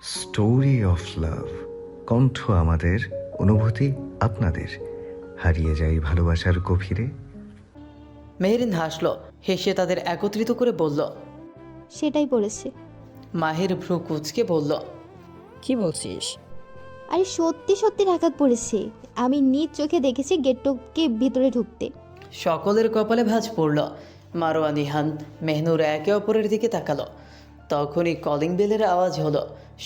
Story of love. কণ্ঠ আমাদের, অনুভূতি আপনাদের। হারিয়ে যাই ভালোবাসার গভীরে। মেহেরিন হাসল, হেসে তাদের একত্রিত করে বলল। সেটাই বলেছে। মাহির ভ্রু কুঁচকে বলল। কি বলছিস? আরে সত্যি সত্যি ডাকাত পড়েছে। আমি নিজ চোখে দেখেছি গেটটকে ভিতরে ঢুকতে। সকলের কপালে ভাঁজ পড়ল। মারোয়া, নিহান, মেহনুর একে অপরের দিকে তাকালো। তখনই কলিং বেলের আওয়াজ হলো।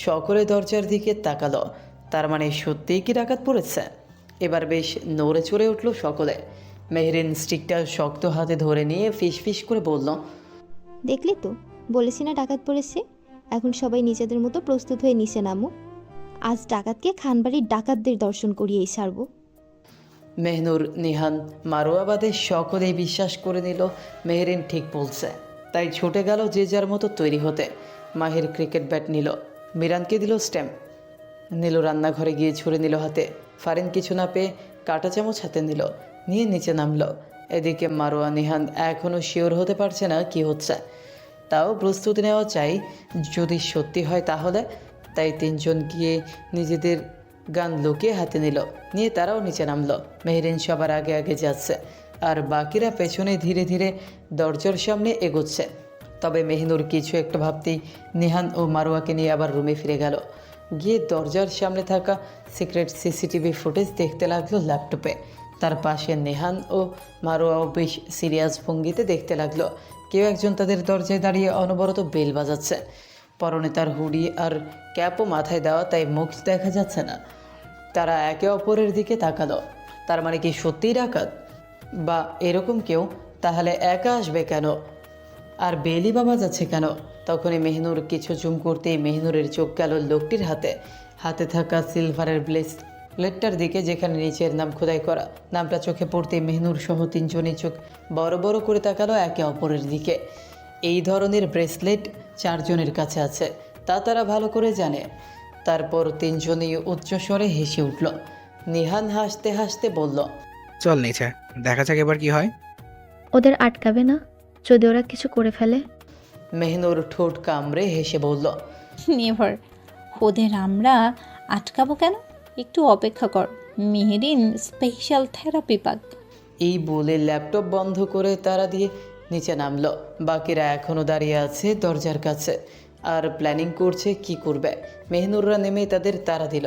সকলে দরজার দিকে তাকালো। তার মানে সত্যিই কি ডাকাত পড়েছে? এবার বেশ নড়ে চড়ে উঠল সকলে। মেহরিন স্টিকটা শক্ত হাতে ধরে নিয়ে ফিস ফিস করে বলল। দেখলি তো, বলেছি না ডাকাত পড়েছে। এখন সবাই নিজেদের মতো প্রস্তুত হয়ে নিচে নামো। আজ ডাকাতকে খানবাড়ির ডাকাতদের দর্শন করিয়েই ছাড়ব। মেহনুর, নিহান, মারোয়া বাদে সকলেই বিশ্বাস করে নিল মেহরিন ঠিক বলছে। তাই ছুটে গেল যে যার মতো তৈরি হতে। মাহির ক্রিকেট ব্যাট নিল, মিরানকে দিল স্ট্যাম্প। নীলু রান্নাঘরে গিয়ে ছুঁড়ে নিল হাতে। ফারিন কিছু না পেয়ে কাঁটা চামচ হাতে নিল, নিয়ে নিচে নামলো। এদিকে মারোয়া, নিহান এখনও শিওর হতে পারছে না কি হচ্ছে। তাও প্রস্তুতি নেওয়া চাই, যদি সত্যি হয় তাহলে। তাই তিনজন গিয়ে নিজেদের গান লুকিয়ে হাতে নিল, নিয়ে তারাও নিচে নামলো। মেহরিন সবার আগে আগে যাচ্ছে, আর বাকিরা পেছনে ধীরে ধীরে দরজার সামনে এগোচ্ছে। তবে মেহনুর কিছু একটা ভাবতেই নিহান ও মারোয়াকে নিয়ে আবার রুমে ফিরে গেল। গিয়ে দরজার সামনে থাকা সিক্রেট সিসিটিভি ফুটেজ দেখতে লাগলো ল্যাপটপে। তার পাশে নেহান ও মারোয়াও বেশ সিরিয়াস ভঙ্গিতে দেখতে লাগলো। কেউ একজন তাদের দরজায় দাঁড়িয়ে অনবরত বেল বাজাচ্ছে। পরনে তার হুডি আর ক্যাপও মাথায় দেওয়া, তাই মুখ দেখা যাচ্ছে না। তারা একে অপরের দিকে তাকালো। তার মানে কি সত্যিই ডাকাত? বা এরকম কেউ? তাহলে একা আসবে কেন? আর বেলি বাবা যাচ্ছে কেন? তখনই মেহনুর কিছু জুম করতেই মেহনুরের চোখ গেল লোকটির হাতে। হাতে থাকা সিলভারের ব্রেসলেটটার দিকে, যেখানে নিচের নাম খোদাই করা। নামটা চোখে পড়তেই মেহনুর সহ তিনজনই চোখ বড় বড় করে তাকালো একে অপরের দিকে। এই ধরনের ব্রেসলেট চারজনের কাছে আছে, তা তারা ভালো করে জানে। তারপর তিনজনই উচ্চস্বরে হেসে উঠল। নিহান হাসতে হাসতে বলল। চল নিচে, দেখা যাক এবার কি হয়। ওদের আটকাবে না যদি ওরা কিছু করে ফেলে? মেহনুর ঠোঁট কামড়ে হেসে বলল। নেভার। ওদের আমরা আটকাবো কেন? একটু অপেক্ষা কর, মেহেরিন স্পেশাল থেরাপি পাক। এই বলে ল্যাপটপ বন্ধ করে তারা দিয়ে নিচে নামলো। বাকিরা এখনও দাঁড়িয়ে আছে দরজার কাছে, আর প্ল্যানিং করছে কি করবে। মেহনুররা নেমেই তাদের তাড়া দিল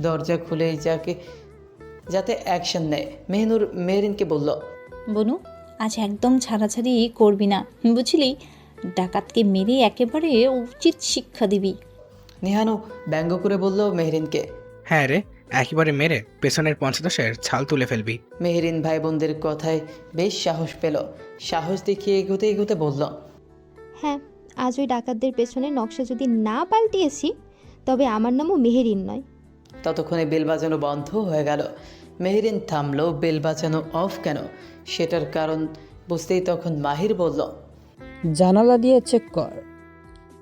দরজা খুলে যাতে অ্যাকশন নেয়। মেহনুর মেহরিনকে বলল। বনু, আজ একদম ছাড়াছাড়ি করবি না, বুঝলি? ডাকাতকে মেরে একেবারে উচিত শিক্ষা দিবি। নিহানও ব্যঙ্গ করে বলল মেহরিনকে। হ্যাঁ রে, একেবারে মেরে পেছনের পঞ্চদশের ছাল তুলে ফেলবি। মেহরিন ভাই বোনদের কথায় বেশ সাহস পেল। সাহস দেখিয়ে এগোতে এগোতে বলল। হ্যাঁ, আজ ওই ডাকাতদের পেছনে নকশা যদি না পাল্টিয়েছি, তবে আমার নামও মেহেরিন নয়। ততক্ষণে বেল বাজানো বন্ধ হয়ে গেল। মেহরিন থামলো। বেল বাজানো অফ কেন সেটার কারণ বুঝতেই তখন মাহির বলল। জানালা দিয়ে চেক কর,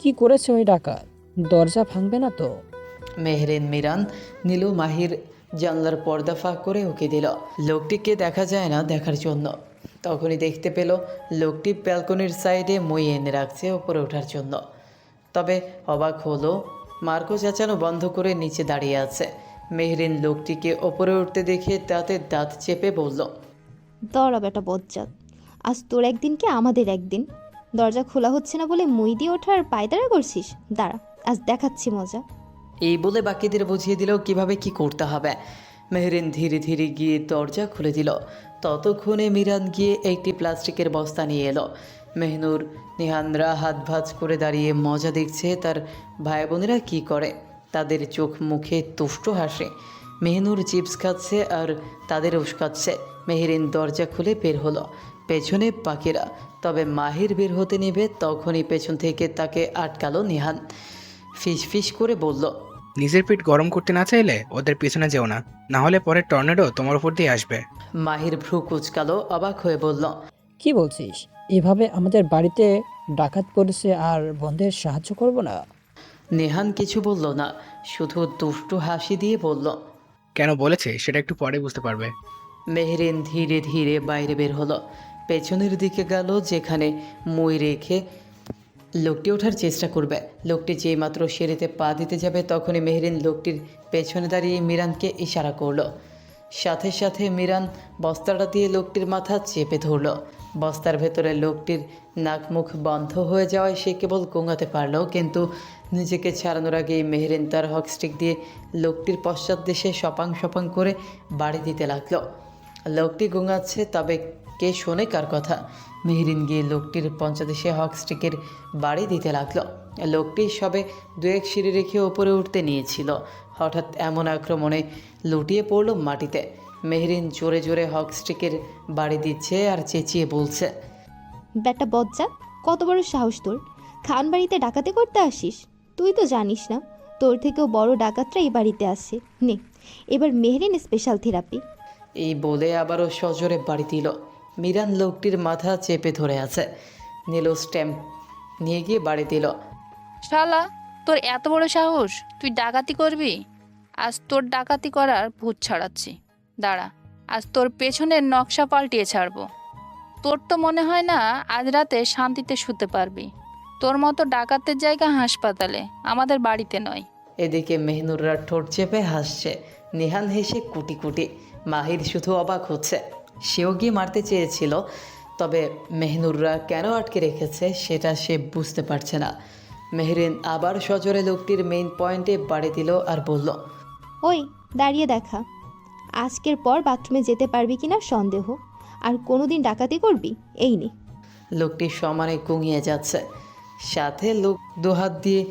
কি করেছে ওই ডাকাত। দরজা ভাঙবে না তো? মেহরিন, মিরান, নীলু, মাহির জানলার পর্দা ফাঁক করে উকি দিল লোকটিকে দেখা যায় না দেখার জন্য। তখনই দেখতে পেল লোকটি ব্যালকনির সাইডে মই এনে রাখছে ওপরে ওঠার জন্য। তবে অবাক হলো, মার্কো চেঁচানো বন্ধ করে নিচে দাঁড়িয়ে আছে। মেহরিন লোকটিকে ওপরে উঠতে দেখে তাতে দাঁত চেপে বলল। দাঁড়া বেটা বজ্জাত, আজ তোর একদিন কি আমাদের একদিন। দরজা খোলা হচ্ছে না বলে মই দিয়ে ওঠার পায়তারা করছিস? দাঁড়া, আজ দেখাচ্ছি মজা। এই বলে বাকিদের বুঝিয়ে দিল কিভাবে কি করতে হবে। মেহরিন ধীরে ধীরে গিয়ে দরজা খুলে দিল। ততক্ষণে মিরান গিয়ে একটি প্লাস্টিকের বস্তা নিয়ে এলো। মেহনুর, নিহানরা হাত ভাঁজ করে দাঁড়িয়ে মজা দেখছে তার ভাই বোনেরা কী করে। তাদের চোখ মুখে তুষ্ট হাসে। মেহনুর চিপস খাচ্ছে আর তাদের উস্কাচ্ছে। মেহরিন দরজা খুলে বের হলো, পেছনে বাকিরা। তবে মাহির বের হতে নেবে তখনই পেছন থেকে তাকে আটকালো নিহান। ফিস ফিস করে বলল। নিজের পেট গরম করতে না চাইলে ওদের পিছনে যেও না, না হলে পরে টর্নেডো তোমার উপর দিয়ে আসবে। মাহির ভ্রু কুচকালো, অবাক হয়ে বলল। কি বলছিস? এভাবে আমাদের বাড়িতে ডাকাত পড়েছে আর বন্ধের সাহায্য করব না? নেহান কিছু বলল না, শুধু দুষ্টু হাসি দিয়ে বলল। কেন বলেছে সেটা একটু পরে বুঝতে পারবে। মেহরিন ধীরে ধীরে বাইরে বের হলো। পেছনের দিকে গেল, যেখানে মই রেখে লোকটি ওঠার চেষ্টা করবে। লোকটি যেই মাত্র সিঁড়িতে পা দিতে যাবে তখনই মেহরিন লোকটির পেছনে দাঁড়িয়ে মিরানকে ইশারা করলো। সাথে সাথে মিরান বস্তাটা দিয়ে লোকটির মাথা চেপে ধরল। বস্তার ভেতরে লোকটির নাক মুখ বন্ধ হয়ে যাওয়ায় সে কেবল গোঙাতে পারল, কিন্তু নিজেকে ছাড়ানোর আগেই মেহরিন তার হকস্টিক দিয়ে লোকটির পশ্চাৎ দেশে সপাং সপাং করে বাড়ি দিতে লাগলো। লোকটি গোঙাচ্ছে, তবে কে শোনে কার কথা। মেহরিন গিয়ে লোকটির পঞ্চদেশে হকস্টিকের বাড়ি দিতে লাগলো। লোকটি সবে দু এক সিঁড়ি রেখে ওপরে উঠতে নিয়েছিল, হঠাৎ এমন আক্রমণে লুটিয়ে পড়ল মাটিতে। মেহরিন জোরে জোরে হকস্টিকের বাড়ি দিচ্ছে আর চেঁচিয়ে বলছে, ব্যাটা বজ্জা, কত বড় সাহস তোর! খান বাড়িতে ডাকাতি করতে আসিস? তুই তো জানিস না তোর থেকেও বড় ডাকাতরা এই বাড়িতে আসে। নে, এবার মেহরিন স্পেশাল থেরাপি। এই বলে আবারও সজোরে বাড়ি দিল। মিরান লোকটির মাথা চেপে ধরে আছে, নিল স্ট্যাম্প নিয়ে গিয়ে বাড়ি দিল। শালা, তোর এত বড় সাহস, তুই ডাকাতি করবি? আজ তোর ডাকাতি করার ভূত ছাড়াচ্ছি। দাঁড়া, আজ তোর পেছনের নকশা পাল্টিয়ে ছাড়বো। তোর তো মনে হয় না আজ রাতে শান্তিতে শুতে পারবি। তোর মতো ডাকাতের জায়গা হাসপাতালে, আমাদের বাড়িতে নয়। এদিকে মেহনুররা ঠোঁট চেপে হাসছে, নিহান হেসে কুটি কুটি। মাহির শুধু অবাক হচ্ছে। সেও গিয়ে মারতে চেয়েছিল, তবে মেহনুররা কেন আটকে রেখেছে সেটা সে বুঝতে পারছে না। মেহরিন আবার সজোরে লোকটির মেইন পয়েন্টে বাড়ি দিল আর বলল, ওই দাঁড়িয়ে দেখা, আজকের পর বাথরুমে যেতে পারবি কিনা সন্দেহ। আর কোনোদিন ডাকাতি করবি এই নে। লোকটি সমানে কুঙিয়ে যাচ্ছে, সাথে লোক দুহাত দিয়ে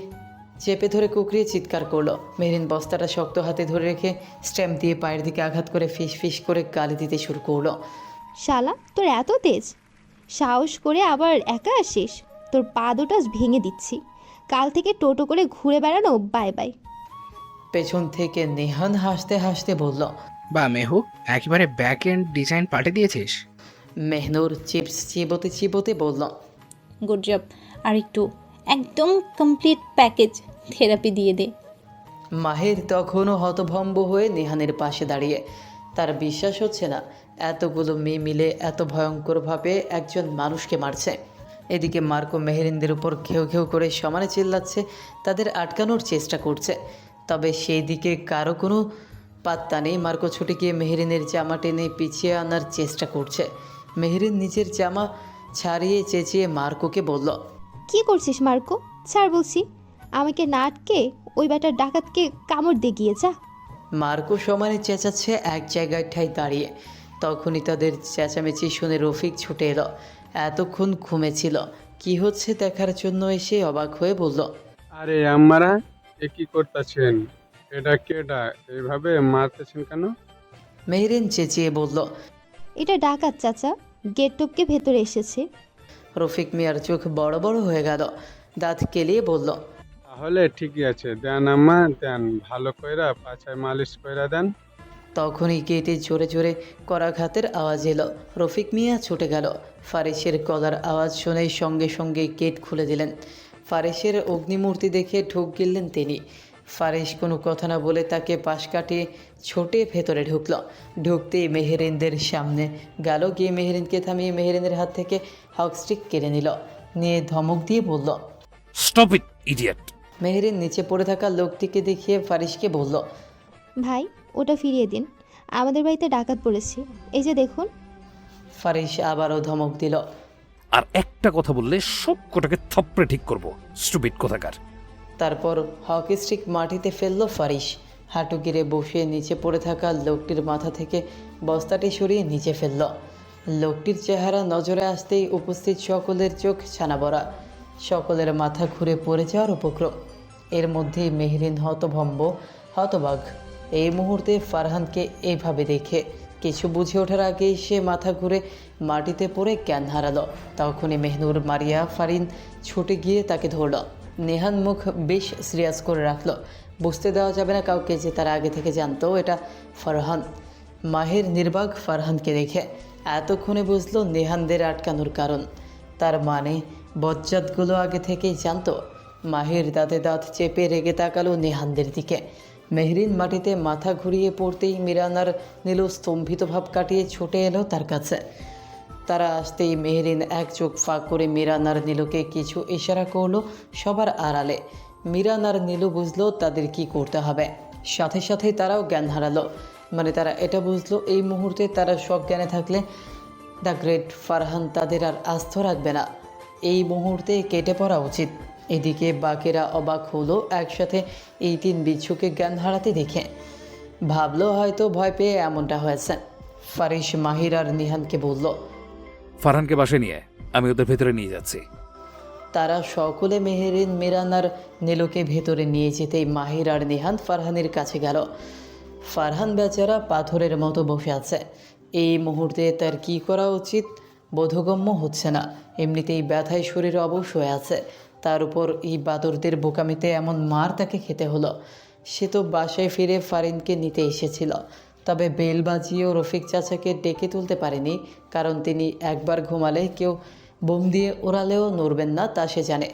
চেপে ধরে কুকরিয়ে চিৎকার করলো। মেহরিন বস্তাটা শক্ত হাতে ধরে রেখে স্ট্যাম্প দিয়ে পায়ের দিকে আঘাত করে ফিস ফিস করে গালি দিতে শুরু করলো। শালা, তোর এত তেজ সাহস করে আবার একা আসিস? তোর পা দুটো ভেঙে দিচ্ছি। কাল থেকে টোটো করে ঘুরে বেড়ানো বাই বাই। পেছন থেকে নেহান হাসতে হাসতে বলল, বা মেহু, একেবারে ব্যাক এন্ড ডিজাইন পাল্টে দিয়েছিস। মেহনুর চিপস চিবোতে চিবোতে বলল, গুড জব, আর একটু একদম কমপ্লিট প্যাকেজ থেরাপি দিয়ে দে। মাহির তখনও হতভম্ব হয়ে নেহানের পাশে দাঁড়িয়ে। তার বিশ্বাস হচ্ছে না এতগুলো মেয়ে মিলে এত ভয়ঙ্করভাবে একজন মানুষকে মারছে। এদিকে মার্কো মেহরিনদের উপর ঘেউ ঘেউ করে সমানে চিল্লাচ্ছে, তাদের আটকানোর চেষ্টা করছে। তবে সেই দিকে কারো কোনো পাত্তা নেই। মার্কো ছুটে গিয়ে মেহরিনের জামা টেনে পিছিয়ে আনার চেষ্টা করছে। মেহরিন নিজের জামা ছাড়িয়ে চেঁচিয়ে মার্কোকে বলল, কি করছিস মার্কো? ছাড় বলছি। আমাকে না আটকে ওই ব্যাটার ডাকাতকে কামড় দিয়ে গিয়ে যা। মার্কো সমানে চেঁচাচ্ছে এক জায়গায় ঠাই দাঁড়িয়ে। তখনই তাদের চেঁচামেচি শুনে রফিক ছুটে এলো। এতক্ষণ ঘুমেছিল, কি হচ্ছে দেখার জন্য এসে অবাক হয়ে বলল, আরে আম্মারা, এ কি করতেছেন? এটা কেডা? এইভাবে মারতেছেন কেন? মেহরিন চেঁচিয়ে বলল। এটা ডাকাত চাচা, গেট টপকে ভেতরে এসেছে। রফিক মিয়ার চোখ বড় বড় হয়ে গেল, দাঁত কেলিয়ে বলল, তাহলে ঠিকই আছে, দেন আম্মা দেন, ভালো কইরা পাছায় মালিশ কইরা দেন। তখনই গেটে জোরে জোরে করাঘাতের আওয়াজ এলো। রফিক মিয়া ছুটে গেল। ফারিসের গলার আওয়াজ শুনেই সঙ্গে সঙ্গে গেট খুলে দিলেন। ফারিসের অগ্নিমূর্তি দেখে ঢুক গিললেন তিনি। ফারিস কোনো কথা না বলে তাকে পাশ কাটিয়ে ছোটে ভেতরে ঢুকল। ঢুকতেই মেহরিনদের সামনে গেল, গিয়ে মেহরিনকে থামিয়ে মেহরিনের হাত থেকে হকস্টিক কেড়ে নিল। নিয়ে ধমক দিয়ে বলল, স্টপ ইট ইডিয়েট। মেহরিন নিচে পড়ে থাকা লোকটিকে দেখিয়ে ফারিসকে বলল, ভাই, ওটা ফিরিয়ে দিন, আমাদের বাড়িতে ডাকাত পড়েছে, এই যে দেখুন। ফারিস আবারও ধমক দিল, আর একটা কথা বললে সব কটাকে থাপড়ে ঠিক করব, স্টুপিড কোথাকার। তারপর হকি স্টিক মাটিতে ফেলল ফারিস। হাঁটু গিরে বসে নিচে পড়ে থাকা লোকটির মাথা থেকে বস্তাটি সরিয়ে নিচে ফেলল। লোকটির চেহারা নজরে আসতেই উপস্থিত সকলের চোখ ছানাবড়া, সকলের মাথা ঘুরে পড়ে যাওয়ার উপক্রম। এর মধ্যেই মেহরিন হতভম্ব, হতবাক। এই মুহূর্তে ফারহানকে এইভাবে দেখে কিছু বুঝে ওঠার আগেই সে মাথা ঘুরে মাটিতে পড়ে জ্ঞান হারালো। তখনই মেহনুর, মারিয়া, ফারিন ছুটে গিয়ে তাকে ধরল। নেহান মুখ বেশ সিরিয়াস করে রাখলো। বুঝতে দেওয়া যাবে না কাউকে যে তারা আগে থেকে জানতো এটা ফারহান। মাহির নির্বাক ফারহানকে দেখে এতক্ষণে বুঝলো নেহানদের আটকানোর কারণ। তার মানে বজ্জাতগুলো আগে থেকেই জানতো। মাহির দাঁতে দাঁত চেপে রেগে তাকালো নেহানদের দিকে। মেহরিন মাটিতে মাথা ঘুরিয়ে পড়তেই মিরানার নীল স্তম্ভিত ভাব কাটিয়ে ছুটে এলো তার কাছে। তারা আসতেই মেহরিন এক চোখ ফাঁক করে মিরান আর নীলুকে কিছু ইশারা করলো সবার আড়ালে। মিরান আর নীলু বুঝলো তাদের কি করতে হবে, সাথে সাথে তারাও জ্ঞান হারালো। মানে তারা এটা বুঝলো এই মুহূর্তে তারা সব জ্ঞানে থাকলে দ্য গ্রেট ফারহান তাদের আর আস্থ রাখবে না, এই মুহূর্তে কেটে পড়া উচিত। এদিকে বাকিরা অবাক হলো একসাথে এই তিন বিচ্ছুকে জ্ঞান হারাতে দেখে। ভাবলো হয়তো ভয় পেয়ে এমনটা হয়েছে। ফারিস মাহির আর নিহানকে বলল, ফারহানকে বাসায় নিয়ে আমি ওদের ভেতরে নিয়ে যাচ্ছি। তারা সকলে মেহেরিন, মিরান আর নীলুকে ভেতরে নিয়ে যেতেই মাহির আর নিহান ফারহানের কাছে গেল। ফারহান বেচারা পাথরের মতো বসে আছে। এই মুহূর্তে তার কি করা উচিত বোধগম্য হচ্ছে না। এমনিতেই ব্যথায় শরীর অবশ হয়ে আছে, তার উপর এই বাদরদের বোকামিতে এমন মার তাকে খেতে হলো। সে তো বাসায় ফিরে ফারিনকে নিতে এসেছিল, তবে বেল বাজিয়েও রফিক চাচাকে ডেকে তুলতে পারেনি, কারণ তিনি একবার ঘুমালে কেউ বোম দিয়ে ওড়ালেও নড়বেন না তা সে জানে।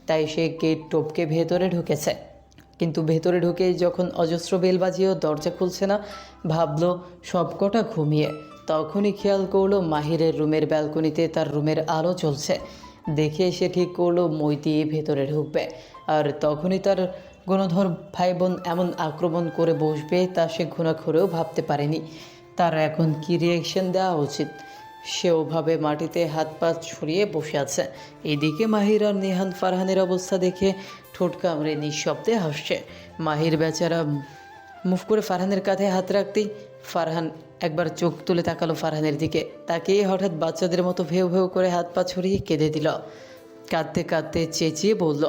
তাই সে গেট টপকে ভেতরে ঢুকেছে। কিন্তু ভেতরে ঢুকে যখন অজস্র বেল বাজিয়েও দরজা খুলছে না, ভাবলো সবকটা ঘুমিয়ে। তখনই খেয়াল করলো মাহিরের রুমের ব্যালকনিতে তার রুমের আলো চলছে। দেখে সে ঠিক করলো মই দিয়ে ভেতরে ঢুকবে। আর তখনই তার গুণধর ভাই বোন এমন আক্রমণ করে বসবে তা সে ঘুণাক্ষরেও ভাবতে পারেনি। তার এখন কী রিয়াকশন দেওয়া উচিত। সে ওভাবে মাটিতে হাত পা ছড়িয়ে বসে আছে। এদিকে মাহির আর নিহান ফারহানের অবস্থা দেখে ঠোঁট কামড়ে নিঃশব্দে হাসছে। মাহির বেচারা মুখ করে ফারহানের কাঁধে হাত রাখতেই ফারহান একবার চোখ তুলে তাকালো ফারহানের দিকে। তাকেই হঠাৎ বাচ্চাদের মতো ভেউ ভেউ করে হাত পা ছড়িয়ে কেঁদে দিল। কাঁদতে কাঁদতে চেঁচিয়ে বলল,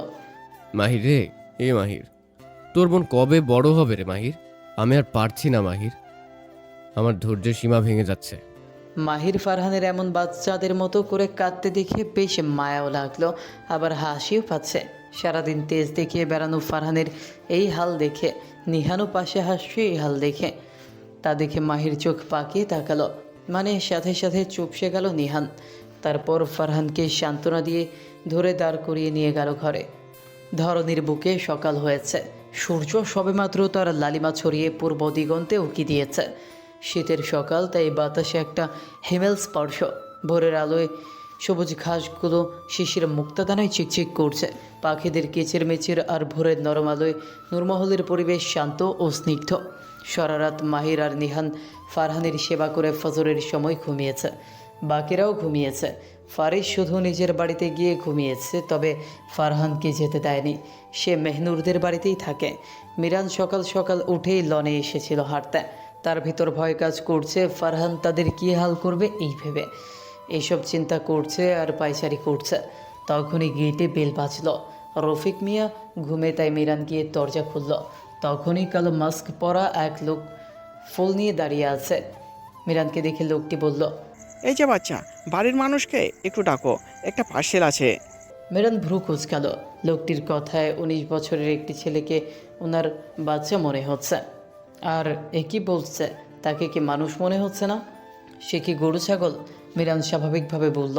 মাহির রে, এ মাহির, তোর বোন কবে বড় হবে রে মাহির? আমি আর পারছি না মাহির, আমার ধৈর্যের সীমা ভেঙে যাচ্ছে। মাহির ফারহানের এমন বাচ্চাদের মতো করে কাঁদতে দেখে বেশ মায়াও লাগলো, আবার হাসিও পাচ্ছে। সারাদিন তেজ দেখিয়ে বেড়ানো ফারহানের এই হাল দেখে নিহানও পাশে হাসছে এই হাল দেখে। তা দেখে মাহির চোখ পাকিয়ে তাকালো, মানে সাথে সাথে চুপসে গেল নিহান। তারপর ফারহানকে সান্ত্বনা দিয়ে ধরে দাঁড় করিয়ে নিয়ে গেল ঘরে। ধরনীর বুকে সকাল হয়েছে। সূর্য সবেমাত্র তার লালিমা ছড়িয়ে পূর্ব দিগন্তে উকি দিয়েছে। শীতের সকাল, তাই বাতাসে একটা হিমেল স্পর্শ। ভোরের আলোয় সবুজ ঘাসগুলো শিশির মুক্তাদানায় চিকচিক করছে। পাখিদের কিচিরমিচির আর ভোরের নরম আলোয় নূরমহলের পরিবেশ শান্ত ও স্নিগ্ধ। সারারাত মাহির আর নিহান ফারহানের সেবা করে ফজরের সময় ঘুমিয়েছে। বাকিরাও ঘুমিয়েছে। ফারিস শুধু নিজের বাড়িতে গিয়ে ঘুমিয়েছে, তবে ফারহানকে যেতে দেয়নি। সে মেহনুরদের বাড়িতেই থাকে। মিরান সকাল সকাল উঠেই লনে এসেছিল হাঁটতে। তার ভিতর ভয় কাজ করছে ফারহান তাদের কী হাল করবে এই ভেবে। এইসব চিন্তা করছে আর পায়চারি করছে। তখনই গেটে বেল বাজল। রফিক মিয়া ঘুমে, তাই মিরান গিয়ে দরজা খুলল। তখনই কালো মাস্ক পরা এক লোক ফুল নিয়ে দাঁড়িয়ে আছে। মিরানকে দেখে লোকটি বলল, এই যে বাচ্চা, বাড়ির মানুষকে একটু ডাকো, একটা পার্সেল আছে। মিরান ভ্রু কুঁচকাল। লোকটির কথায় 19 বছরের একটি ছেলেকে ওনার বাচ্চা মনে হচ্ছে। আর একই বলছে, তাকে কি মানুষ মনে হচ্ছে না? সে কি গরু ছাগল? মিরান স্বাভাবিকভাবে বলল,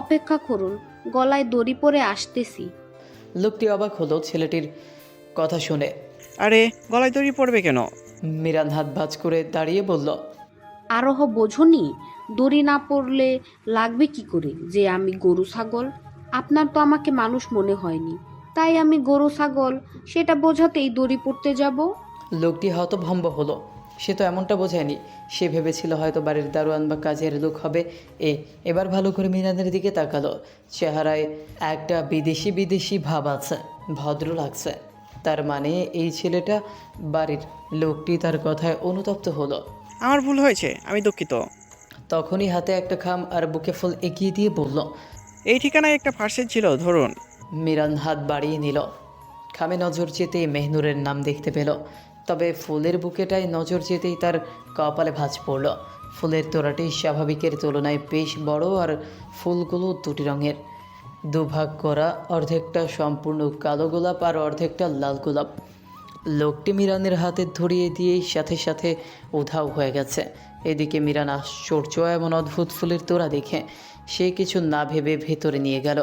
অপেক্ষা করুন, গলায় দড়ি পরে আসতেছি। লোকটি অবাক হলো ছেলেটির কথা শুনে। আরে গলায় দড়ি পড়বে কেন? মিরান হাত ভাঁজ করে দাঁড়িয়ে বলল, আরোহ বোঝনি, দড়ি না পড়লে লাগবে কি করে যে আমি গরু ছাগল? আপনার তো আমাকে মানুষ মনে হয়নি, তাই আমি গরু ছাগল সেটা বোঝাতেই দড়ি পড়তে যাব। লোকটি হতভম্ব হলো। সে তো এমনটা বোঝায়নি। সে ভেবেছিল হয়তো বাড়ির দারোয়ান বা কাজের লোক হবে। এবার ভালো করে মিরানের দিকে তাকালো। চেহারায় একটা বিদেশি বিদেশি ভাব আছে, ভদ্র লাগছে। তার মানে এই ছেলেটা বাড়ির। লোকটি তার কথায় অনুতপ্ত হলো। আমার ভুল হয়েছে, আমি দুঃখিত। তখনই হাতে একটা খাম আর বুকে ফুল এগিয়ে দিয়ে বলল, এই ঠিকানায় একটা পার্সেল ছিল, ধরুন। মিরান হাত বাড়িয়ে নিল। খামে নজর যেতেই মেহনুরের নাম দেখতে পেল। তবে ফুলের বুকেটায় নজর যেতেই তার কপালে ভাঁজ পড়ল। ফুলের তোড়াটি স্বাভাবিকের তুলনায় বেশ বড়, আর ফুলগুলো দুটি রঙের, দুভাগ করা। অর্ধেকটা সম্পূর্ণ কালো গোলাপ আর অর্ধেকটা লাল গোলাপ। লোকটি মিরানের হাতে ধরিয়ে দিয়েই সাথে সাথে উধাও হয়ে গেছে। এদিকে মিরান আশ্চর্য এমন অদ্ভুত ফুলের তোড়া দেখে সে কিছু না ভেবে ভেতরে নিয়ে গেল।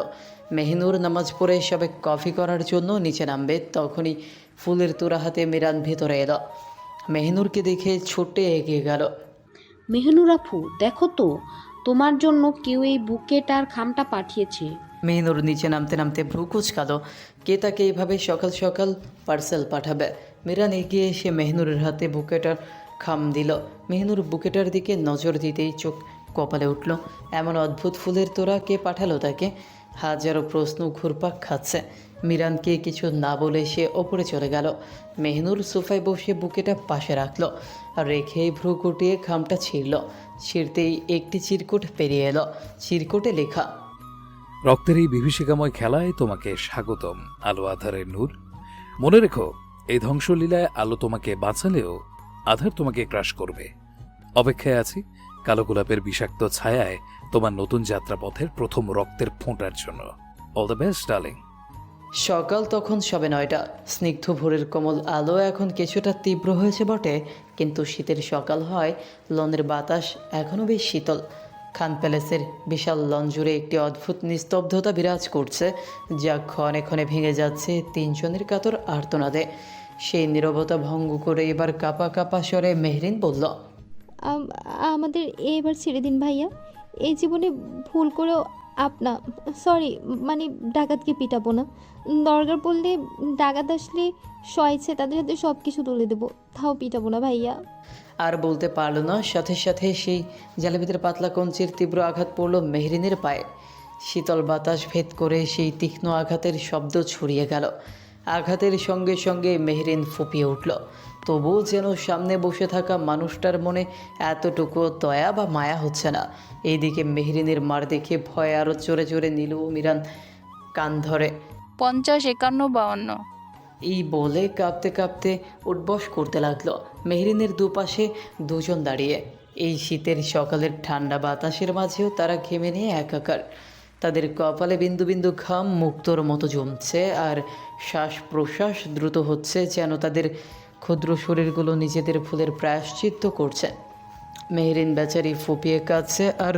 মেহনুর নামাজ পড়ে সবে কফি করার জন্য নিচে নামবে, তখনই ফুলের তোড়া হাতে মিরান ভেতরে এলো। মেহনুরকে দেখে ছুটে এগিয়ে গেল। মেহনুর আপু, দেখো তো, তোমার জন্য কেউ এই বুকেট আর খামটা পাঠিয়েছে। মেহনুর নিচে নামতে নামতে ভ্রু কুচকালো। কে তাকে এইভাবে সকাল সকাল পার্সেল পাঠাবে? মিরান এগিয়ে এসে মেহনুরের হাতে বুকেটার খাম দিল। মেহনুর বুকেটার দিকে নজর দিতেই চোখ কপালে উঠল। এমন অদ্ভুত ফুলের তোড়া কে পাঠালো তাকে? হাজারো প্রশ্ন ঘুরপাক খাচ্ছে। মিরানকে কিছু না বলে সে ওপরে চলে গেল। মেহনুর সোফায় বসে বুকেটা পাশে রাখলো আর রেখেই ভ্রু কুটিয়ে খামটা ছিঁড়ল। ছিঁড়তেই একটি চিরকুট পেরিয়ে এলো। চিরকুটে লেখা, রক্তের এই বিভীষিকাময় খেলায় তোমাকে স্বাগতম আলো আধারের নূর। মনে রেখো, এই ধ্বংসলীলায় আলো তোমাকে বাঁচালেও আধার তোমাকে ক্রাশ করবে। অপেক্ষায় আছি কালো গোলাপের বিষাক্ত ছায়ায় তোমার নতুন যাত্রাপথের প্রথম রক্তের ফোঁটার জন্য। All the best darling. সকাল তখন সবে 9টা। স্নিগ্ধ ভোরের কোমল আলো এখন কিছুটা তীব্র হয়েছে বটে, কিন্তু শীতের সকাল হয়। লনের বাতাস এখনও বেশ শীতল। খান প্যালেসের বিশাল লন জুড়ে একটি অদ্ভুত নিস্তব্ধতা বিরাজ করছে, যা ক্ষণে ক্ষণে ভেঙে যাচ্ছে তিনজনের কাতর আর্তনাদে। সেই নীরবতা ভঙ্গ করে এবার কাঁপা কাঁপা স্বরে মেহরিন বলল, আমাদের এবার ছেড়ে দিন ভাইয়া। এই জীবনে ভুল করেও সরি, মানে ডাকাতকে পিটাবো না। দরকার পড়লে ডাকাত আসলে স্বইচ্ছে তাদের হাতে সব কিছু তুলে দেবো, তাও পিটাবো না ভাইয়া। আর বলতে পারল না। সাথে সাথে সেই জালেবিদের পাতলা কঞ্চির তীব্র আঘাত পড়ল মেহরিনের পায়ে। শীতল বাতাস ভেদ করে সেই তীক্ষ্ণ আঘাতের শব্দ ছড়িয়ে গেল। আঘাতের সঙ্গে সঙ্গে মেহরিন ফুঁপিয়ে উঠল। তবুও যেন সামনে বসে থাকা মানুষটার মনে এতটুকু দয়া বা মায়া হচ্ছে না। এইদিকে মেহরিনের মার দেখে ভয় আরও জোরে জোরে নিল মিরান কান ধরে। 50, 51, 52। এই বলে কাঁপতে কাঁপতে উঠবস করতে লাগলো। মেহরিনের দুপাশে দুজন দাঁড়িয়ে। এই শীতের সকালের ঠান্ডা বাতাসের মাঝেও তারা ঘেমে নিয়ে একাকার। তাদের কপালে বিন্দু বিন্দু ঘাম মুক্তোর মতো জমছে, আর শ্বাস প্রশ্বাস দ্রুত হচ্ছে, যেন তাদের ক্ষুদ্র শরীরগুলো নিজেদের ভুলের প্রায়শ্চিত্ত করছে। মেহরিন বেচারি ফুপিয়ে কাঁদছে আর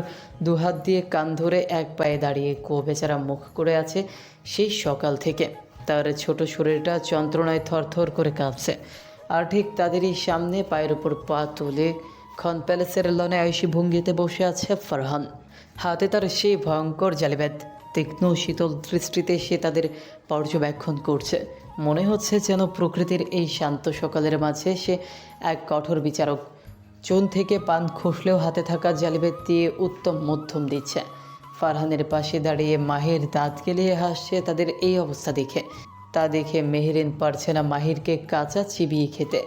দুহাত দিয়ে কান ধরে এক পায়ে দাঁড়িয়ে বেচারা মুখ করে আছে সেই সকাল থেকে। তার ছোট শরীরটা যন্ত্রণায় থরথর করে কাঁপছে। আর ঠিক তাদেরই সামনে পায়ের ওপর পা তুলে খন প্যালেসের লনে আয়ুষী ভঙ্গিতে বসে আছে ফারহান। হাতে তার সেই ভয়ঙ্কর জালিবেদ। তীক্ষ্ণ শীতল দৃষ্টিতে সে তাদের পর্যবেক্ষণ করছে। মনে হচ্ছে যেন প্রকৃতির এই শান্ত সকালের মাঝে সে এক কঠোর বিচারক। চুন থেকে পান খসলেও হাতে থাকা জালিবেদ দিয়ে উত্তম মধ্যম দিচ্ছে। ফারহানের পাশে দাঁড়িয়ে মাহির দাঁত গেলিয়ে হাসছে তাদের এই অবস্থা দেখে। তা দেখে মেহরিন পারছে না মাহিরকে কাঁচা চিবিয়ে খেতে,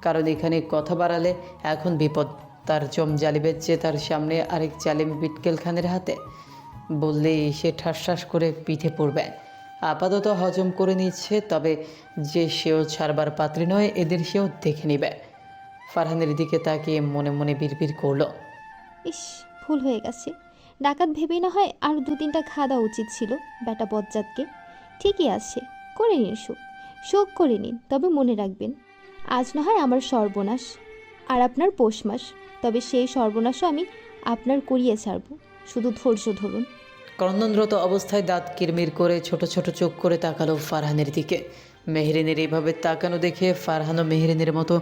কারণ এখানে কথা বাড়ালে এখন বিপদ। তার জালিবেদ যে তার সামনে আরেক জালিম বিটকেল খানের হাতে। বললেই সে ঠাস করে পিঠে পড়বে। আপাতত হজম করে নিচ্ছে, তবে যে সেও ছাড়বার পাত্রী নয়, এদের সেও দেখে নেবে। ফারহানের দিকে তাকিয়ে মনে মনে বিড়বিড় করলো, ইস, ভুল হয়ে গেছে। ডাকাত ভেবে না হয় আরও 2-3টা খাওয়া দেওয়া উচিত ছিল বেটা বজ্জাতকে। ঠিকই আছে, করে নিন শোক করে নিন, তবে মনে রাখবেন আজ না হয় আমার সর্বনাশ আর আপনার পৌষ মাস, তবে সেই সর্বনাশও আমি আপনার করিয়ে ছাড়ব। শুধু ধৈর্য ধরুন। ক্রন্দনরত অবস্থায় দাঁত কিরমির করে ছোট ছোট চোখ করে তাকালো ফারহানের দিকে। মেহরিনের এইভাবে তাকানো দেখে ফারহানও মেহরিনের মতো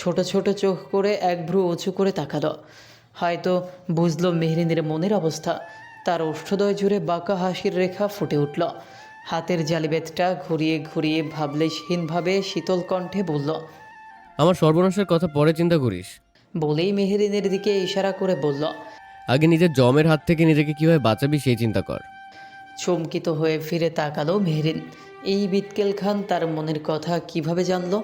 ছোট ছোট চোখ করে এক ভ্রু উঁচু করে তাকালো। হয়তো বুঝলো মেহরিনের মনের অবস্থা। তার ওষ্ঠদয় জুড়ে বাঁকা হাসির রেখা ফুটে উঠল। হাতের জালিবেদটা ঘুরিয়ে ঘুরিয়ে ভাবলেশহীনভাবে শীতল কণ্ঠে বলল, আমার সর্বনাশের কথা পরে চিন্তা করিস। বলেই মেহরিনের দিকে ইশারা করে বলল, আগে নিজের জমের হাত থেকে নিজেকে কিভাবে বাঁচাবি সেই চিন্তা কর। চমকিত হয়ে ফিরে তাকালো মেহরিন। এই বিটকেল খান তার মনের কথা কিভাবে জানলো?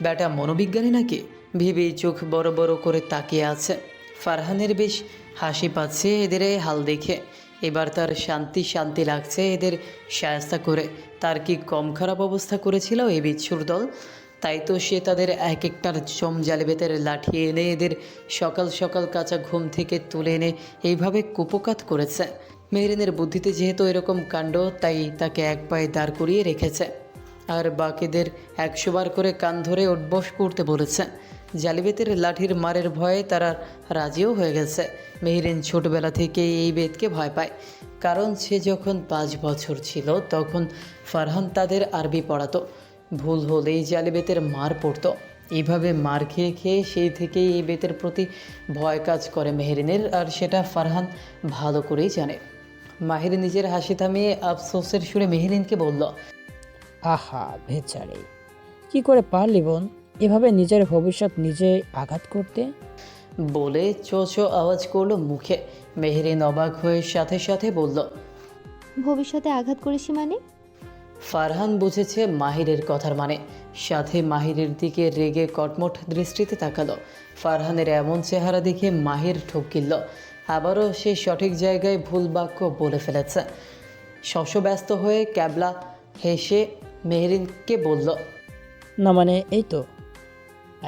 ব্যাটা মনোবিজ্ঞানী নাকি? ভেবেই চোখ বড় বড় করে তাকিয়ে আছে। ফারহানের বেশ হাসি পাচ্ছে এদের এই হাল দেখে। এবার তার শান্তি লাগছে এদের শায়েস্তা করে। তার কি কম খারাপ অবস্থা করেছিল এই বিচ্ছুর দল? তাই তো সে তাদের এক একটার জালিবেতের লাঠি এনে এদের সকাল সকাল কাঁচা ঘুম থেকে তুলে এনে এইভাবে কুপোকাত করেছে। মেহরিনের বুদ্ধিতে যেহেতু এরকম কাণ্ড, তাই তাকে এক পায়ে দাঁড় করিয়ে রেখেছে আর বাকিদের 100 বার করে কান ধরে উঠবস করতে বলেছে। জালিবেতের লাঠির মারের ভয়ে তারা রাজিও হয়ে গেছে। মেহরিন ছোটবেলা থেকে এই বেদকে ভয় পায়, কারণ সে যখন 5 বছর ছিল তখন ফারহান তাদের আরবি পড়াতো। ভুল হলেই জালিবেতের মার পড়তো। এইভাবে মার খেয়ে খেয়ে সেই থেকেই এই বেতের প্রতি ভয় কাজ করে মেহেরিনের, আর সেটা ফারহান ভালো করেই জানে। মাহির নিজের হাসি থামিয়ে আফসোসের সুরে মেহেরিনকে বলল, আহা বেচারে, কি করে পারলি বোন এভাবে নিজের ভবিষ্যৎ নিজে আঘাত করতে? বলে চো চো আওয়াজ করলো মুখে। মেহেরিন অবাক হয়ে সাথে সাথে বলল, ভবিষ্যতে আঘাত করেছি মানে? ফারহান বুঝেছে মাহিরের কথার মানে, সাথে মাহিরের দিকে রেগে কটমট দৃষ্টিতে তাকালো। ফারহানের এমন চেহারা দেখে মাহির ঠকিল, আবারও সে সঠিক জায়গায় ভুল বাক্য বলে ফেলেছে। শশব্যস্ত হয়ে ক্যাবলা হেসে মেহেরিনকে বলল, না মানে এই তো,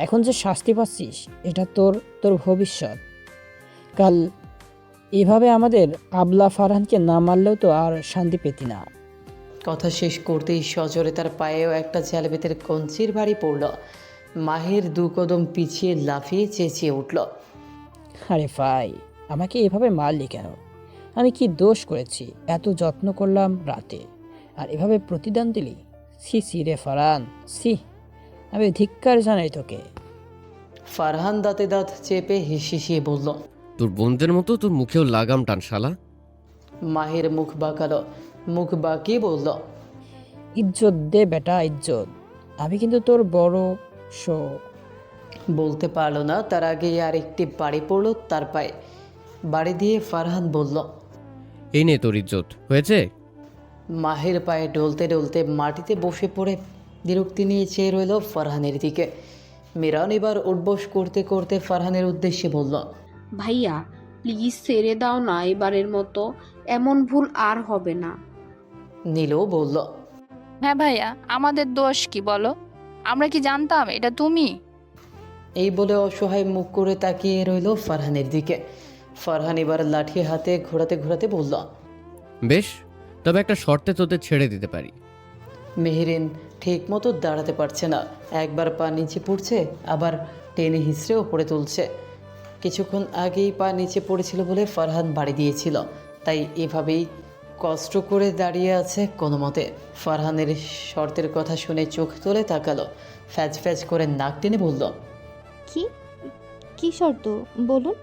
এখন যে শাস্তি পাচ্ছিস এটা তোর তোর ভবিষ্যৎ। কাল এভাবে আমাদের আবলা ফারহানকে না মারলেও তো আর শান্তি পেতি না। কথা শেষ করতেই সজোরে তার পায়েও একটা জালবেতের কঞ্চির বাড়ি পড়ল। মাহির দু কদম পিছিয়ে লাফিয়ে চেঁচিয়ে উঠল, আরে ভাই, আমাকে এভাবে মারলি কেন? আমি কি দোষ করেছি? এত যত্ন করলাম রাতে, আর এভাবে প্রতিদান দিলি? সি সি রে ফারহান, সি, আমি ধিক্কার জানাই তোকে। ফারহান দাঁতে দাঁত চেপে হিসিয়ে বলল, তোর বোনদের মতো তোর মুখেও লাগাম টান শালা। মাহির মুখ বাঁকালো, মুখ বাঁকিয়ে বলল, ইজ্জত দে বেটা, ইজ্জত। আমি কিন্তু তোর বড় শো। বলতে পারলো না তার আগে আর একটি বাড়ি পড়ল তার পায়ে। বাড়ি দিয়ে ফারহান বলল, এই নে তোর ইজ্জত হয়েছে। মাহির পায়ে ডলতে ডলতে মাটিতে বসে পড়ে বিরক্তি নিয়ে চেয়ে রইল ফারহানের দিকে। মিরান এবার উঠবোস করতে করতে ফারহানের উদ্দেশ্যে বলল, ভাইয়া প্লিজ ছেড়ে দাও না এবারের মতো, এমন ভুল আর হবে না। নীলও বলল, হ্যাঁ ভাইয়া, আমাদের দোষ কি বলো? আমরা কি জানতাম এটা তুমি? এই বলে অসহায় মুখ করে তাকিয়ে রইল ফারহানের দিকে। ফারহান এবার লাঠি হাতে ঘোরাতে ঘোরাতে বলল, বেশ, তবে একটা শর্তে তোদের ছেড়ে দিতে পারি। মেহেরিন ঠিক মতো দাঁড়াতে পারছে না, একবার পা নিচে পড়ছে, আবার টেনে হিসড়েও পড়ে তুলছে। কিছুক্ষণ আগেই পা নিচে পড়েছিল বলে ফারহান বাড়ি দিয়েছিল, তাই এভাবেই কষ্ট করে দাঁড়িয়ে আছে কোনো মতে। ফারহানের শর্তের কথা শুনে চোখ তুলে তাকালো, ফ্যাজ ফ্যাজ করে নাক টেনে বলল, কি কি শর্ত বলুন?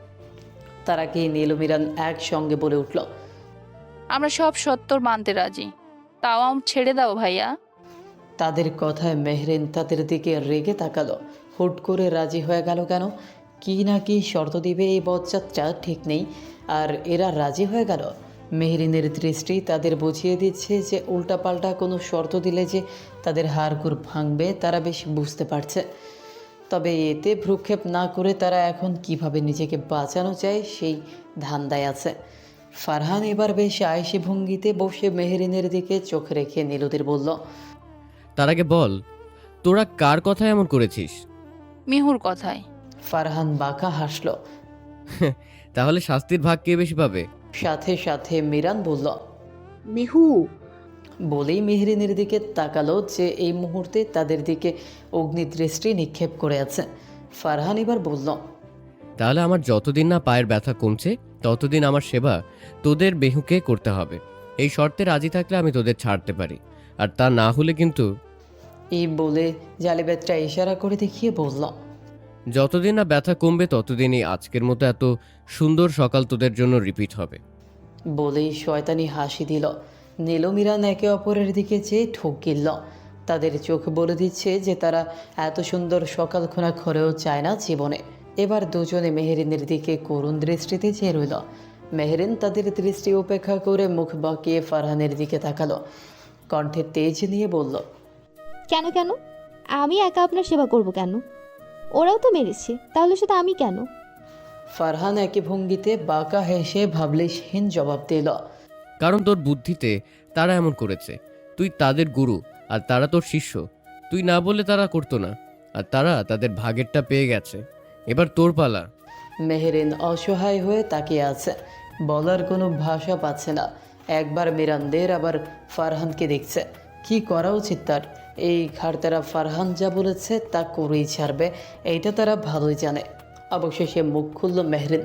তার আগেই নীলু মিরান একসঙ্গে বলে উঠল, আমরা সব সত্তর মানতে রাজি, তাও ছেড়ে দাও ভাইয়া। তাদের কথায় মেহরিন তাদের দিকে রেগে তাকালো। হুট করে রাজি হয়ে গেল কেন? কি না কি শর্ত দিবে এই বচ্চাটা ঠিক নেই, আর এরা রাজি হয়ে গেল। মেহরিনের দৃষ্টি তাদের বুঝিয়ে দিচ্ছে যে উল্টাপাল্টা কোনো শর্ত দিলে যে তাদের হাড়গোড় ভাঙবে তারা বেশ বুঝতে পারছে। তবে এতে ভ্রুক্ষেপ না করে তারা এখন কিভাবে নিজেকে বাঁচানো যায় সেই ধান্দায় আছে। ফারহান এবার বেশ আয়েসি ভঙ্গিতে বসে মেহরিনের দিকে চোখ রেখে নীলুদের বলল, তার আগে বল, তোরা কার কথা এমন করেছিস? মিহুর কথায়। ফারহান বাঁকা হাসল। তাহলে শাস্তির ভাগ কে বেশি পাবে? সাথে সাথে মিরান বলল, মিহু। বলেই মেহরিনের দিকে তাকালো যে এই মুহূর্তে তাদের দিকে অগ্নিদৃষ্টি নিক্ষেপ করে আছে। ফারহান এবার বলল, তাহলে আমার যতদিন না পায়ের ব্যথা কমছে ততদিন আমার সেবা তোদের বেহুকে করতে হবে। এই শর্তে রাজি থাকলে আমি তোদের ছাড়তে পারি, আর তা না হলে কিন্তু। এই বলে জালিবেতটা ইশারা করে দেখিয়ে বলল, যতদিন না ব্যথা কমবে ততদিনই আজকের মতো এত সুন্দর সকাল তোদের জন্য রিপিট হবে। বলেই শয়তানি হাসি দিল। নীল মিরান একে অপরের দিকে চেয়ে ঠোক গিলল। তাদের চোখ বলে দিচ্ছে যে তারা এত সুন্দর সকাল খোনা ঘরেও চায় না জীবনে। এবার দুজনে মেহরিনের দিকে করুণ দৃষ্টিতে চেয়ে রইল। মেহরিন তাদের দৃষ্টি উপেক্ষা করে মুখ বাঁকিয়ে ফারহানের দিকে তাকালো, কণ্ঠে তেজ নিয়ে বলল, কেন কেন? আমি একা আপনার সেবা করব কেন? ওরাও তো মেরেছে, তাহলে শুধু আমি কেন? ফারহান একই ভঙ্গিতে বাঁকা হেসে ভাবলেশহীন জবাব দিল, কারণ তোর বুদ্ধিতে তারা এমন করেছে। তুই তাদের গুরু আর তারা তোর শিষ্য। তুই না বললে তারা করতো না, আর তারা তাদের ভাগেরটা পেয়ে গেছে। এবার তোর পালা। মেহরিন অসহায় হয়ে তাকিয়ে আছে, বলার কোনো ভাষা পাচ্ছে না। একবার মিরানদের আবার ফারহানকে দেখছে। কি করা উচিত তার? এই ঘাড়তারা ফারহান যা বলেছে তা করেই ছাড়বে, এইটা তারা ভালোই জানে। অবশেষে মুখ খুলল মেহরিন,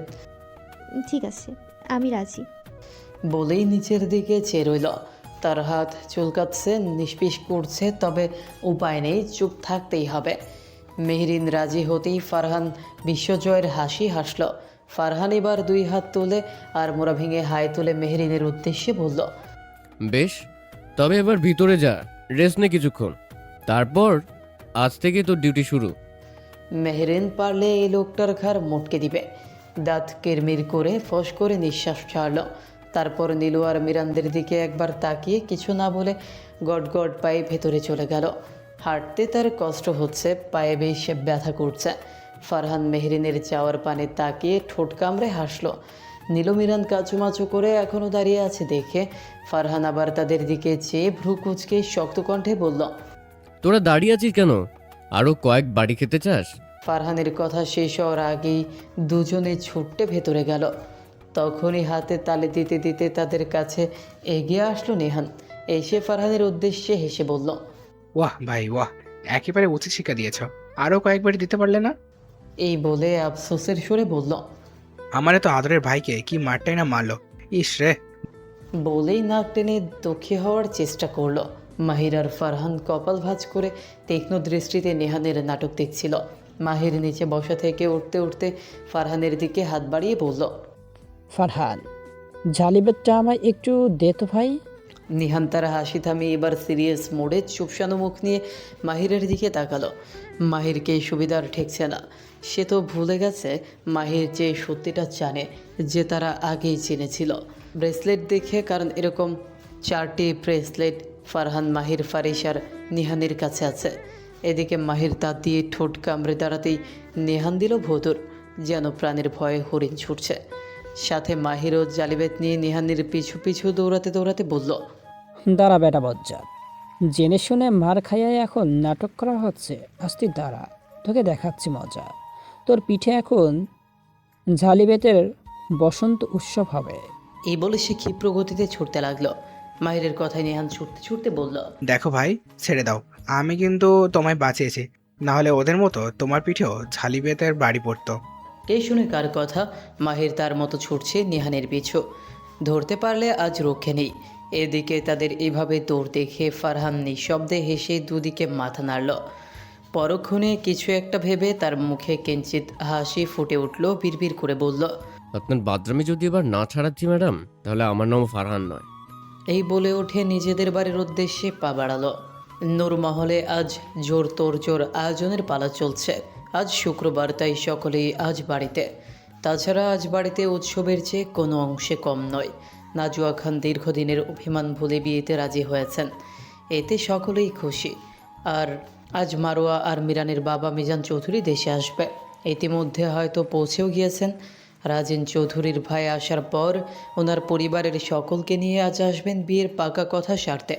ঠিক আছে, আমি রাজি। বলেই নিচের দিকে চেয়ে রইল। তার হাত চুলকাচ্ছে, নিষ্পিস করছে, তবে উপায় নেই, চুপ থাকতেই হবে। মেহরিন রাজি হতেই ফারহান বিশ্বজয়ের হাসি হাসল। ফারহান এবার 2 হাত তুলে আর মোড়া ভেঙে হাই তুলে মেহরিনের উদ্দেশ্যে বলল, বেশ, তবে এবার ভিতরে যা, রেস্ট নে কিছুক্ষণ, তারপর আজ থেকে তোর ডিউটি শুরু। মেহরিন পারলে এই লোকটার ঘাড় মটকে দিবে। দাঁত কিরমির করে ফস করে নিঃশ্বাস ছাড়ল। তারপর নীলু আর মিরানদের দিকে একবার তাকিয়ে কিছু না বলে গট গট পায়ে ভেতরে চলে গেল। হাঁটতে তার কষ্ট হচ্ছে, পায়ে বেশ ব্যথা করছে। ফারহান মেহরিনের যাওয়ার পানে তাকিয়ে ঠোঁট কামড়ে হাসলো। নীলু মিরান কাচুমাচু করে এখনও দাঁড়িয়ে আছে দেখে ফারহান আবার তাদের দিকে চেয়ে ভ্রু কুচকে শক্ত কণ্ঠে বলল, তোরা দাঁড়িয়ে আছিস কেন? আরো কয়েক বাড়ি খেতে চাস? ফারহানের কথা শেষ হওয়ার আগেই দুজনে ছুটতে ভেতরে গেল। তখনই হাতে তালে দিতে দিতে তাদের কাছে এগিয়ে আসলো নেহান। এসে ফারহানের উদ্দেশ্যে হেসে বলল, ওয়াহ ভাই ওয়াহ, একেবারে উচিত শিক্ষা দিয়েছ। আরও কয়েকবার দিতে পারলে না? এই বলে আফসোসের সুরে বলল, আমারে তো আদরের ভাইকে কি মারটাই না মারলো, ইস রে। বলেই নাক টেনে দুঃখী হওয়ার চেষ্টা করলো। মাহির আর ফারহান কপাল ভাঁজ করে তীক্ষ্ণ দৃষ্টিতে নেহানের নাটক দেখছিল। মাহির নিচে বসা থেকে উঠতে উঠতে ফারহানের দিকে হাত বাড়িয়ে বলল, ফারহান, জালিবেটটা আমায় একটু দে তো ভাই। নিহান তার হাসি থামিয়ে এবার সিরিয়াস মোডে চুপসানো মুখ নিয়ে মাহিরের দিকে তাকালো। মাহিরকে সুবিধার ঠেকছে না। সে তো ভুলে গেছে মাহির যে সত্যিটা জানে, যে তারা আগেই জেনেছিল। ব্রেসলেট দেখে, কারণ এরকম 4টি ব্রেসলেট ফারহান, মাহির, ফারিস আর নিহানের কাছে আছে। এদিকে মাহির দাঁত দিয়ে ঠোঁট কামড়ে দাঁড়াতেই নেহান দিল ভোঁদর, যেন প্রাণের ভয়ে হরিণ ছুটছে। সাথে মাহিরও জালিবেত নিয়ে নিহানের পিছু পিছু দৌড়াতে দৌড়াতে বলল, দাঁড়া বেটা বজ্জাত, জেনে শুনে মার খাইয়ে এখন নাটক করা হচ্ছে। আস্তি দাঁড়া, তোকে দেখাচ্ছি মজা। তোর পিঠে এখন ঝালিবেতের বসন্ত উৎসব হবে। এই বলে সে ক্ষিপ্র গতিতে ছুটতে লাগলো। মাহিরের কথায় নেহান ছুটতে ছুটতে বলল, দেখো ভাই, ছেড়ে দাও, আমি কিন্তু তোমায় বাঁচিয়েছি, নাহলে ওদের মতো তোমার পিঠেও ঝালিবেতের বাড়ি পড়তো। এই শুনে কার কথা, মাহির তার মতো ছুটছে নেহানের পিছু। ধরতে পারলে আজ রক্ষে নেই। এদিকে তাদের এভাবে দৌড় দেখে ফারহান নিঃশব্দে হেসে দুদিকে মাথা নাড়ল। পরক্ষণে কিছু একটা ভেবে তার মুখে কিঞ্চিত হাসি ফুটে উঠল। বিড়বিড় করে বলল, আপনার বাদরামি যদি এবার না ছাড়াচ্ছি ম্যাডাম, তাহলে আমার নাম ফারহান নয়। এই বলে ওঠে নিজেদের বাড়ির উদ্দেশ্যে পা বাড়ালো। নূরমহলে আজ জোর তোড়জোড় আয়োজনের পালা চলছে। আজ শুক্রবার, তাই সকলেই আজ বাড়িতে। তাছাড়া আজ বাড়িতে উৎসবের চেয়ে কোনো অংশে কম নয়। নাজুয়া খান দীর্ঘদিনের অভিমান ভুলে বিয়েতে রাজি হয়েছেন, এতে সকলেই খুশি। আর আজ মারোয়া আর মিরানের বাবা মিজান চৌধুরী দেশে আসবে। ইতিমধ্যে হয়তো পৌঁছেও গিয়েছেন। রাজিন চৌধুরীর ভাই আসার পর ওনার পরিবারের সকলকে নিয়ে আজ আসবেন বিয়ের পাকা কথা সারতে।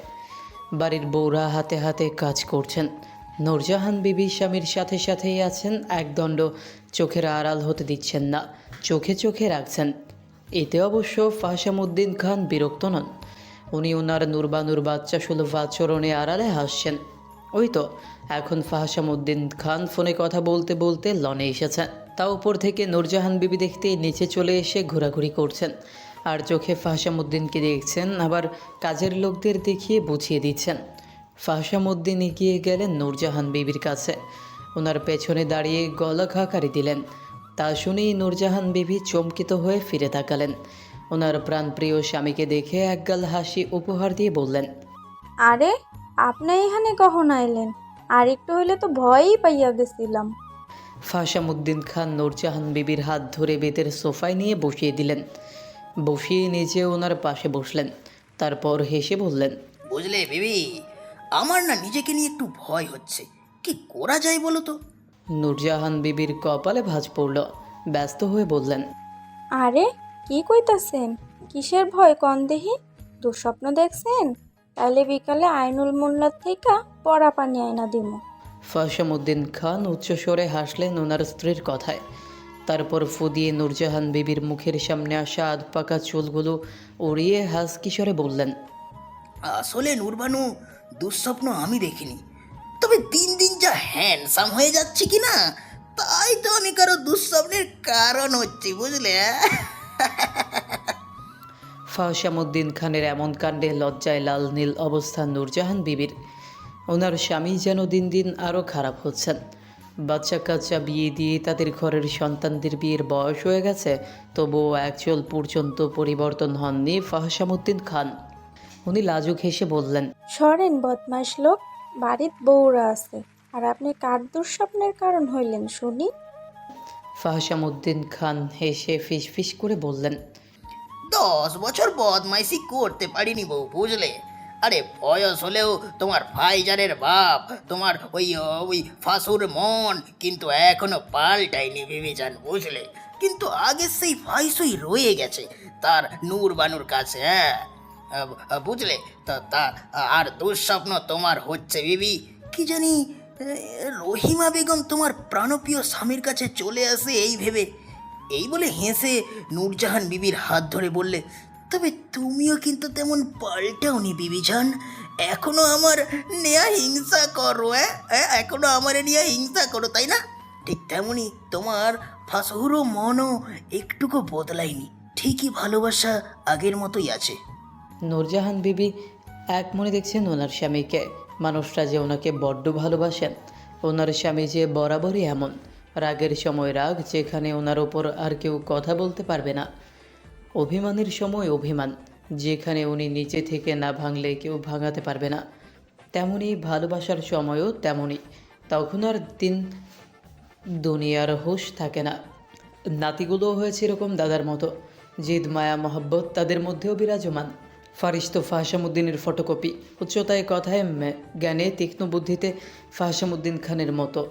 বাড়ির বউরা হাতে হাতে কাজ করছেন। নূরজাহান বিবি স্বামীর সাথে সাথেই আছেন, একদণ্ড চোখের আড়াল হতে দিচ্ছেন না, চোখে চোখে রাখছেন। এতে অবশ্য ফাহসামউদ্দিন খান বিরক্ত নন। উনি ওনার নুরবানুর বাচ্চা সুলভ আচরণে আড়ালে হাসছেন। ওই তো এখন ফাহসামউদ্দিন খান ফোনে কথা বলতে বলতে লনে এসেছেন। তা উপর থেকে নূরজাহান বিবি দেখতেই নিচে চলে এসে ঘোরাঘুরি করছেন, আর চোখে ফাহসামউদ্দিনকে দেখছেন, আবার কাজের লোকদের দেখিয়ে বুঝিয়ে দিচ্ছেন। ফাহসামউদ্দিন এগিয়ে গেলেন নূরজাহান বিবির কাছে, ওনার পেছনে দাঁড়িয়ে গলা খাকারি দিলেন। তা শুনেই নূরজাহান বিবি চমকিত হয়ে ফিরে তাকালেন। ওনার প্রাণপ্রিয় স্বামীকে দেখে একগাল হাসি উপহার দিয়ে বললেন, আরে আপনি এখানে কখন আইলেন? আর একটু হইলে তো ভয়ই পাইয়া গেছিলাম। ফাহসামউদ্দিন খান নূরজাহান বিবির হাত ধরে বেতের সোফায় নিয়ে বসিয়ে দিলেন। বসিয়ে নিজে ওনার পাশে বসলেন। তারপর হেসে বললেন, বুঝলে বিবি, আমার না নিজেকে নিয়ে একটু ভয় হচ্ছে, কি করা যায় বলো তো? নূরজাহান বিবির কপালে ভাঁজ পড়ল। ব্যস্ত হয়ে বললেন, আরে কি কইতাছেন? কিসের ভয় কন দেহি? দুঃস্বপ্ন দেখছেন? তাইলে বিকালে আইনুল মোল্লার থেকে পড়া পানি আয়না দিমু। ফাহসামউদ্দিন খান উচ্চস্বরে হাসলেন ওনার স্ত্রীর কথায়। তারপর ফু দিয়ে নূরজাহান বিবির মুখের সামনে আসা আধ পাকা চুলগুলো উড়িয়ে হাসকিশোরে বললেন, আসলে নূরবানু, দুঃস্বপ্ন আমি দেখিনি, তবে দিন দিন যা হ্যান্ডসাম হয়ে যাচ্ছে কি না, তাই তো আমি কারো দুঃস্বপ্নের কারণ হচ্ছি, বুঝলে? ফাহসামউদ্দিন খানের এমন কাণ্ডে লজ্জায় লাল নীল অবস্থা নূরজাহান বিবির। ওনার স্বামী যেন দিন দিন আরও খারাপ হচ্ছেন। বাচ্চা কাচ্চা বিয়ে দিয়ে তাদের ঘরের সন্তানদের বিয়ের বয়স হয়ে গেছে, তবুও একচুল পর্যন্ত পরিবর্তন হননি ফাহসামউদ্দিন খান। উনি লাজুক হেসে বললেন, সরেন বদমাস লোক, বাড়ির বউরা আছে, আর আপনি কার দুঃস্বপ্নের কারণ হইলেন শুনি? ফাহসামউদ্দিন খান হেসে ফিসফিস করে বললেন, 10 বছর বদমাইশি করতে পারিনি বউ, বুঝলে? আরে বয়স হলেও তোমার ভাইজানের বাপ, তোমার ওই ফাসুর মন কিন্তু এখনো পাল্টায়নি বিবিজান, বুঝলে? কিন্তু আগে সেই ফাইসই রয়ে গেছে তার নূর বানুর কাছে, হ্যাঁ বুঝলে? তা আর দুঃস্বপ্ন তোমার হচ্ছে বিবি, কি জানি রহিমা বেগম তোমার প্রাণপ্রিয় স্বামীর কাছে চলে আসে এই ভেবে। এই বলে হেসে নূরজাহান বিবির হাত ধরে বললে, তবে তুমিও কিন্তু তেমন পাল্টাওনি বিবিজান, এখনো আমার নেয়া হিংসা করো, এখনো আমার নিয়ে হিংসা করো, তাই না? ঠিক তেমনই তোমার ফাসহুরও মনও একটুকু বদলায়নি, ঠিকই ভালোবাসা আগের মতোই আছে। নূরজাহান বিবি এক মনে দেখছেন ওনার স্বামীকে, মানুষটা যে ওনাকে বড্ড ভালোবাসেন। ওনার স্বামী যে বরাবরই এমন, রাগের সময় রাগ, যেখানে ওনার ওপর আর কেউ কথা বলতে পারবে না। অভিমানের সময় অভিমান, যেখানে উনি নিচে থেকে না ভাঙলে কেউ ভাঙাতে পারবে না। তেমনই ভালোবাসার সময়ও তেমনই, তখন আর দুনিয়ার হুঁশ থাকে না। নাতিগুলোও হয়েছে এরকম দাদার মতো, জিদ মায়া মহব্বত তাদের মধ্যেও বিরাজমান। ফারিস্ত ফাহসামউদ্দিনের ফটোকপি, উচ্চতায় কথায় জ্ঞানে তীক্ষ্ণ বুদ্ধিতে ফাহসামউদ্দিন খানের মতো,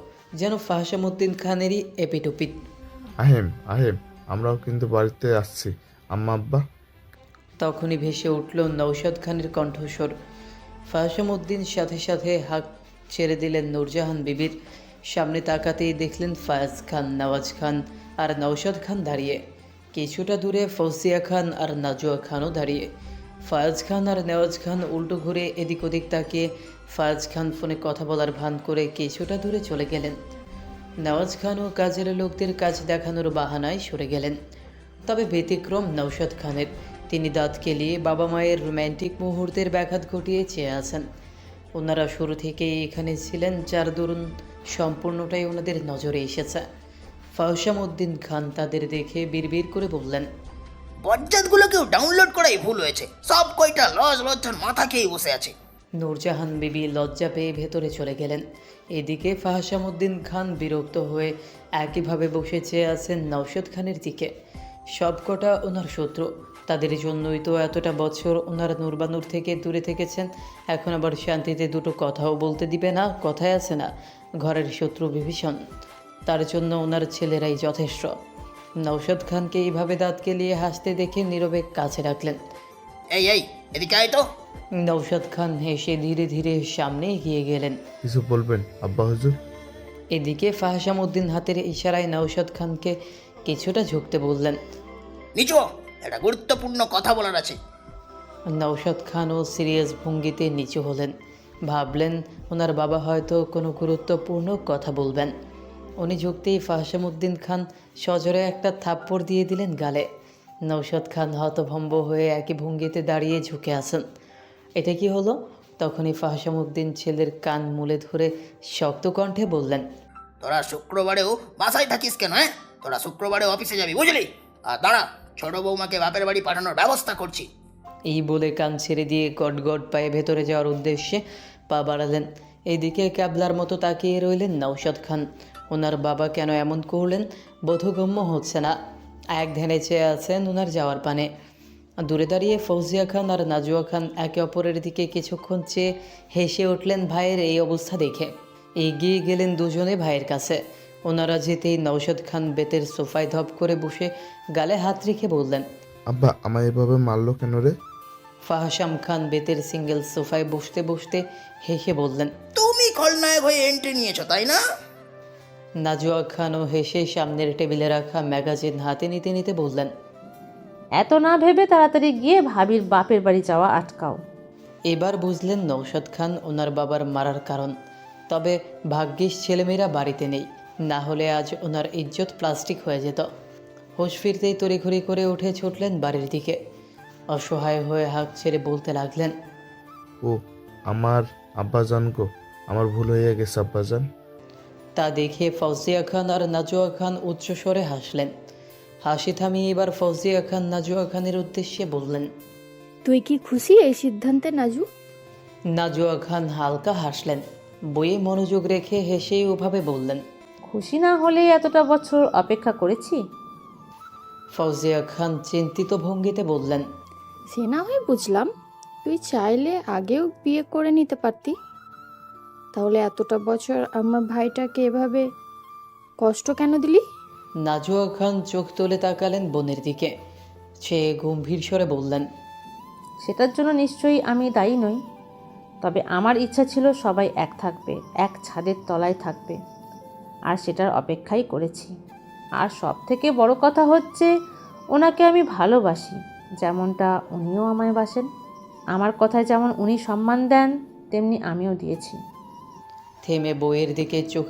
যেন ফাহসামউদ্দিন খানেরই এপিটোপিট। আহিম, আমরাও কিন্তু বাড়িতে আসছি, আম্মা আব্বা। তখনই ভেসে উঠল নৌশাদ খানের কণ্ঠস্বর। ফাহসামউদ্দিন সাথে সাথে হাঁক ছেড়ে দিলেন নূরজাহান বিবির। সামনে তাকাতেই দেখলেন ফায়াজ খান, নওয়াজ খান আর নৌশাদ খান দাঁড়িয়ে। কিছুটা দূরে ফৌজিয়া খান আর নাজুয়া খানও দাঁড়িয়ে। ফায়াজ খান আর নেওয়াজ খান উল্টো ঘুরে এদিক ওদিক তাকিয়ে ফায়াজ খান ফোনে কথা বলার ভান করে কিছুটা দূরে চলে গেলেন। নওয়াজ খানও কাজের লোকদের কাজ দেখানোর বাহানায় সরে গেলেন। তবে ব্যতিক্রম নৌশাদ খানের, তিনি দাঁত কেলিয়ে বাবা মায়ের রোম্যান্টিক মুহূর্তের ব্যাঘাত ঘটিয়ে চেয়ে আছেন। ওনারা শুরু থেকেই এখানে ছিলেন, যার দরুন সম্পূর্ণটাই ওনাদের নজরে এসেছে। ফাহসামউদ্দিন খান তাদের দেখে বিড়বিড় করে বললেন, বজ্জাতগুলোকেও ডাউনলোড করাই ভুল হয়েছে, সব কয়টা লজ্জার মাথা খেয়ে বসে আছে। নূরজাহান বিবি লজ্জা পেয়ে ভেতরে চলে গেলেন। এদিকে ফাহসামউদ্দিন খান বিরক্ত হয়ে একইভাবে বসে চেয়ে আছেন নওশাদ খানের দিকে। সবকটা ওনার শত্রু, তাদের জন্যই তো এতটা বছর ওনার নূরবানুর থেকে দূরে থেকেছেন। এখন আবার শান্তিতে দুটো কথাও বলতে দিবে না, কথায় আছে না, ঘরের শত্রু বিভীষণ, তার জন্য ওনার ছেলেরাই যথেষ্ট। নওশাদ খানকে এইভাবে দাঁত কেলিয়ে হাসতে দেখে নীরবে কাছে রাখলেন। এই এদিকে আয় তো। নওশাদ খান হেসে ধীরে ধীরে সামনে এগিয়ে গেলেন। কিছু বলবেন আব্বা হুজুর? এদিকে ফাহসামউদ্দিন হাতের ইশারায় নওশাদ খানকে কিছুটা ঝুঁকতে বললেন। নিচু, একটা গুরুত্বপূর্ণ কথা বলার আছে। নওশাদ খানও সিরিয়াস ভঙ্গিতে নিচু হলেন। ভাবলেন ওনার বাবা হয়তো কোনো গুরুত্বপূর্ণ কথা বলবেন। উনি ঝুঁকতেই ফাহসামউদ্দিন খান সজোরে একটা থাপ্পড় দিয়ে দিলেন গালে। নওশাদ খান হতভম্ব হয়ে একই ভঙ্গিতে দাঁড়িয়ে ঝুঁকে আসেন। এটা কি হলো? তখনই ফাহসামউদ্দিন ছেলের কান মুলে ধরে শক্ত কণ্ঠে বললেন, তোরা শুক্রবারেও বাসায় থাকিস কেন? তোরা শুক্রবারে অফিসে যাবি, বুঝলি? আর দাঁড়া, ছোট বৌমাকে বাপের বাড়ি পাঠানোর ব্যবস্থা করছি। এই বলে কান ছেড়ে দিয়ে গট পায়ে ভেতরে যাওয়ার উদ্দেশ্যে পা বাড়ালেন। এইদিকে ক্যাবলার মতো তাকিয়ে রইলেন নওশাদ খান। ওনার বাবা কেন এমন করলেন বোধগম্য হচ্ছে না। এক ধ্যানে চেয়ে আছেন ওনার যাওয়ার পানে। দূরে দাঁড়িয়ে ফৌজিয়া খান আর নাজুয়া খান একে অপরের দিকে কিছুক্ষণ চেয়ে হেসে উঠলেন ভাইয়ের এই অবস্থা দেখে। এগিয়ে গেলেন দুজনে ভাইয়ের কাছে। ওনারা যেতেই নওশাদ খান বেতের সোফায় ধপ করে বসে গালে হাত রেখে বললেন, আব্বা আমায় এভাবে মারলো কেন রে? ফাহসাম খান বেতের সিঙ্গেল সোফায় বসতে বসতে হেসে বললেন, তুমি খলনায়ক হয়ে এন্ট্রি নিয়েছো, তাই না? নাজুয়া খানও হেসে সামনের টেবিলে রাখা ম্যাগাজিন হাতে নিতে নিতে বললেন, এত না ভেবে তাড়াতাড়ি গিয়ে ভাবির বাপের বাড়ি যাওয়া আটকাও। এবার বুঝলেন নওশাদ খান ওনার বাবার মারার কারণ। তবে ভাগ্যিস ছেলেমেয়েরা বাড়িতে নেই, না হলে আজ ওনার ইজ্জত প্লাস্টিক হয়ে যেত। হোশ ফিরতেই তড়িঘড়ি করে উঠে ছুটলেন বাড়ির দিকে। অসহায় হয়ে হাঁক ছেড়ে বলতে লাগলেন, ও আমার আব্বাজান গো, আমার ভুল হয়ে গেছে আব্বাজান। তা দেখে ফৌজিয়া খান আর নাজুয়া খান উচ্চস্বরে হাসলেন। হাসি থামিয়ে এবার ফৌজিয়া খান নাজুয়া খানের উদ্দেশ্যে বললেন, তুই কি খুশি এই সিদ্ধান্তে নাজু? নাজুয়া খান হালকা হাসলেন, বইয়ে মনোযোগ রেখে হেসেই ওভাবে বললেন, খুশি না হলে এতটা বছর অপেক্ষা করেছি। ফৌজিয়া খান চিন্তিত ভঙ্গিতে বললেন, সে না হয় বুঝলাম, তুই চাইলে আগেও বিয়ে করে নিতে পারতি। তাহলে এতটা বছর আমার ভাইটাকে এভাবে কষ্ট কেন দিলি? নাজুয়া খান চোখ তুলে তাকালেন বোনের দিকে। সে গম্ভীর স্বরে বললেন, সেটার জন্য নিশ্চয়ই আমি দায়ী নই, তবে আমার ইচ্ছা ছিল সবাই এক থাকবে, এক ছাদের তলায় থাকবে, আর সেটার অপেক্ষাই করেছি। আর সব থেকে বড় কথা হচ্ছে ওনাকে আমি ভালোবাসি, যেমনটা উনিও আমায় বাসেন। আমার কথায় যেমন উনি সম্মান দেন তেমনি আমিও দিয়েছি। থেমে বইয়ের দিকে চোখ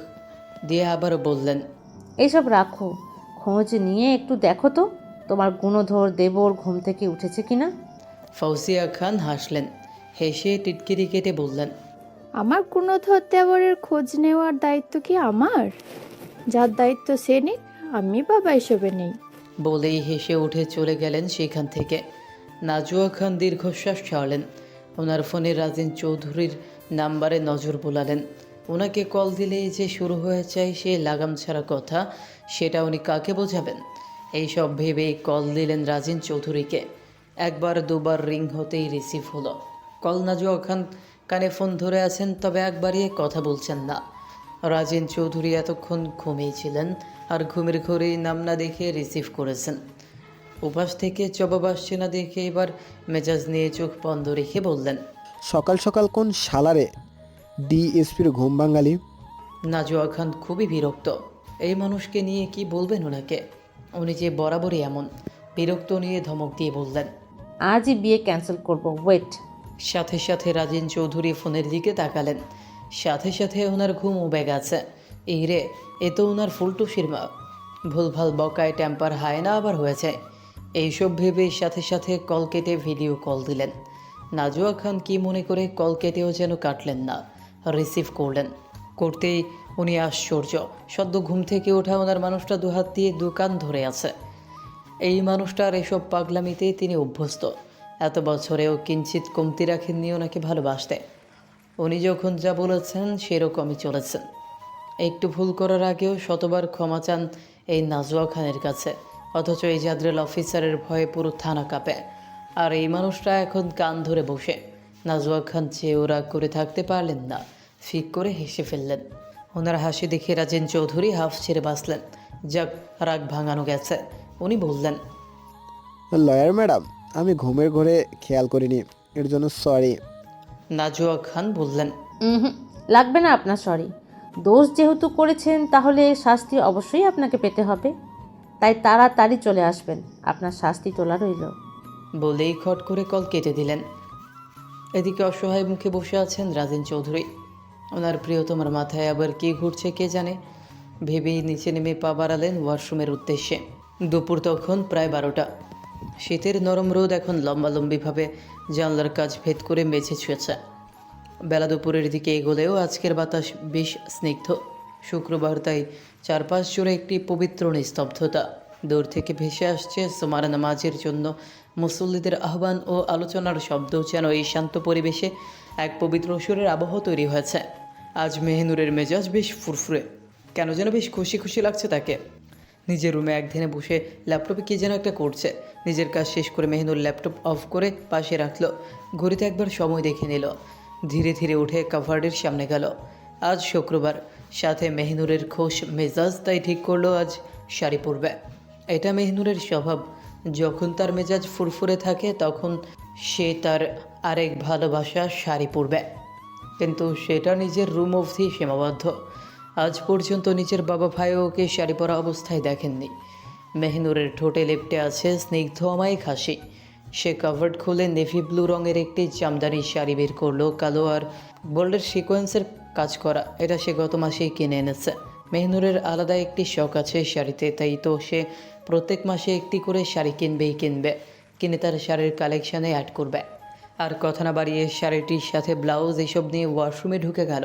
দিয়ে আবার বললেন, এইসব রাখো, খোঁজ নিয়ে একটু দেখো তো তোমার গুণধর দেবর ঘুম থেকে উঠেছে কিনা। ফৌজিয়া খান হাসলেন, হেসে টিটকিরি কেটে বললেন, আমার কোনো দেবরের খোঁজ নেওয়ার দায়িত্ব কি আমার? যার দায়িত্ব সে নিক, আমি বাবা এসবে নেই। বলেই হেসে উঠে চলে গেলেন সেখান থেকে। নাজুয়া খান দীর্ঘশ্বাস ছাড়লেন। ওনার ফোনে রাজিন চৌধুরীর নাম্বারে নজর বোলালেন। ওনাকে কল দিলেই যে শুরু হয়ে যায় সে লাগাম ছাড়া কথা, সেটা উনি কাকে বোঝাবেন? এইসব ভেবেই কল দিলেন রাজিন চৌধুরীকে। একবার দুবার রিং হতেই রিসিভ হলো কল। নাজুয়া খান কানে ফোন ধরে আছেন, তবে একবারই কথা বলছেন না। রাজিন চৌধুরী এতক্ষণ ঘুমিয়েছিলেন, আর ঘুমের ঘরেই নাম না দেখে রিসিভ করেছেন। উপাস থেকে জবাব আসছে না দেখে এবার মেজাজ নিয়ে চোখ বন্ধ রেখে বললেন, সকাল সকাল কোন শালারে ডিএসপির ঘুম বাঙালি? নাজুয়া খান খুবই বিরক্ত। এই মানুষকে নিয়ে কি বলবেন ওনাকে? উনি যে বরাবরই এমন। বিরক্ত নিয়ে ধমক দিয়ে বললেন, আজই বিয়ে ক্যান্সেল করব, ওয়েট। সাথে সাথে রাজিন চৌধুরী ফোনের দিকে তাকালেন। সাথে সাথে ওনার ঘুম উবে গেছে। এই রে, এ তো ওনার ফুলটুসির মা। ভুলভাল বকায় টেম্পার হায় না আবার হয়েছে। এইসব ভেবে সাথে সাথে কল কেটে ভিডিও কল দিলেন। নাজুয়া খান কি মনে করে কল কেটেও যেন কাটলেন না, রিসিভ করলেন। করতেই উনি আশ্চর্য, সদ্য ঘুম থেকে ওঠা ওনার মানুষটা দুহাত দিয়ে দোকান ধরে আছে। এই মানুষটার এসব পাগলামিতেই তিনি অভ্যস্ত। এত বছরেও কিঞ্চিত কমতি রাখেননি ওনাকে ভালোবাসতে। উনি যখন যা বলেছেন সেরকমই চলেছেন। একটু ভুল করার আগেও শতবার ক্ষমা চান এই নাজুয়া খানের কাছে, অথচ এই জাদরেল অফিসারের ভয়ে পুরো থানা কাঁপে। আর এই মানুষটা এখন কান ধরে বসে। নাজুয়া খান চেয়েও রাগ করে থাকতে পারলেন না, ফিক করে হেসে ফেললেন। ওনার হাসি দেখে রাজেন চৌধুরী হাফ ছেড়ে বাঁচলেন। যাক, রাগ ভাঙানো গেছে। উনি বললেন, লয়ার ম্যাডাম, আমি ঘুমের ঘরে খেয়াল করিনি, এর জন্য সরি। নাজুয়া খান বললেন, লাগবে না আপনার সরি। দোষ যেহেতু করেছেন তাহলে শাস্তি অবশ্যই আপনাকে পেতে হবে, তাই তাড়াতাড়ি চলে আসবেন, আপনার শাস্তি তোলা রইল। বলেই খট করে কল কেটে দিলেন। এদিকে অসহায় মুখে বসে আছেন রাজেন চৌধুরী। ওনার প্রিয়তমার মাথায় আবার কি ঘুরছে কে জানে। ভেবেই নিচে নেমে পা বাড়ালেন ওয়াশরুমের উদ্দেশ্যে। দুপুর তখন প্রায় 12টা। শীতের নরম রোদ এখন লম্বালম্বিভাবে জানলার কাজ ভেদ করে মেঝে ছুঁয়েছে। বেলা দুপুরের দিকে এগোলেও আজকের বাতাস বেশ স্নিগ্ধ। শুক্রবার, তাই চারপাশ জুড়ে একটি পবিত্র নিস্তব্ধতা। দূর থেকে ভেসে আসছে সুমার নামাজের জন্য মুসল্লিদের আহ্বান ও আলোচনার শব্দ, যেন এই শান্ত পরিবেশে এক পবিত্র সুরের আবহ তৈরি হয়েছে। আজ মেহনুরের মেজাজ বেশ ফুরফুরে, কেন যেন বেশ খুশি খুশি লাগছে তাকে। নিজের রুমে একদিনে বসে ল্যাপটপে কী যেন একটা করছে। নিজের কাজ শেষ করে মেহনুর ল্যাপটপ অফ করে পাশে রাখলো। ঘড়িতে একবার সময় দেখে নিল। ধীরে ধীরে উঠে কাভার্ডের সামনে গেল। আজ শুক্রবার, সাথে মেহনুরের খোশ মেজাজ, তাই ঠিক করলো আজ শাড়ি পরবে। এটা মেহনুরের স্বভাব। যখন তার মেজাজ ফুরফুরে থাকে তখন সে তার আরেক ভালোবাসা শাড়ি পরবে, কিন্তু সেটা নিজের রুম অবধি সীমাবদ্ধ। আজ পর্যন্ত নিজের বাবা ভাইও ওকে শাড়ি পরা অবস্থায় দেখেননি। মেহনুরের ঠোঁটে লেপ্টে আছে স্নিগ্ধ অমায়িক হাসি। সে কাভার্ড খুলে নেভি ব্লু রঙের একটি জামদানি শাড়ি বের করলো, কালো আর গোল্ডের সিকোয়েন্সের কাজ করা। এটা সে গত মাসেই কিনে এনেছে। মেহনুরের আলাদা একটি শখ আছে শাড়িতে, তাই তো সে প্রত্যেক মাসে একটি করে শাড়ি কিনবে। কিনে তার শাড়ির কালেকশানে অ্যাড করবে। আর কথা না বাড়িয়ে শাড়িটির সাথে ব্লাউজ এসব নিয়ে ওয়াশরুমে ঢুকে গেল।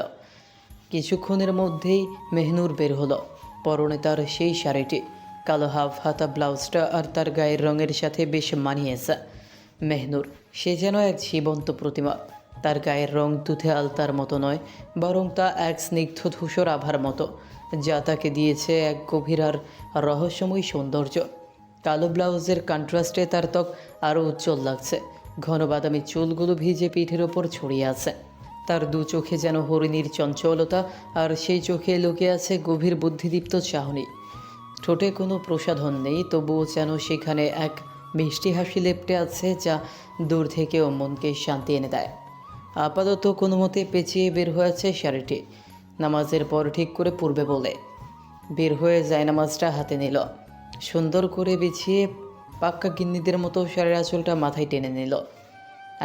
কিছুক্ষণের মধ্যেই মেহনুর বের হলো। পরনে তার সেই শাড়িটি, কালো হাফ হাতা ব্লাউজটা আর তার গায়ের রঙের সাথে বেশ মানিয়েছে। মেহনুর সে যেন এক জীবন্ত প্রতিমা। তার গায়ের রং দুধে আলতার মতো নয়, বরং তা এক স্নিগ্ধ ধূসর আভার মতো, যা তাকে দিয়েছে এক গভীর আর রহস্যময় সৌন্দর্য। কালো ব্লাউজের কন্ট্রাস্টে তার ত্বক আরও উজ্জ্বল লাগছে। ঘন বাদামি চুলগুলো ভিজে পিঠের ওপর ছড়িয়ে আছে। তার দু চোখে যেন হরিণীর চঞ্চলতা, আর সেই চোখে লুকিয়ে আছে গভীর বুদ্ধিদীপ্ত চাহনি। ঠোঁটে কোনো প্রসাধন নেই, তবুও যেন সেখানে এক মিষ্টি হাসি লেপ্টে আছে, যা দূর থেকেও মনকে শান্তি এনে দেয়। আপাতত কোনো মতে পেঁচিয়ে বের হয়েছে শাড়িটি, নামাজের পর ঠিক করে পূর্বে বলে বের হয়ে যায়। নামাজটা হাতে নিল, সুন্দর করে বিছিয়ে পাক্কা গিন্নিদের মতো শাড়ির আঁচলটা মাথায় টেনে নিল।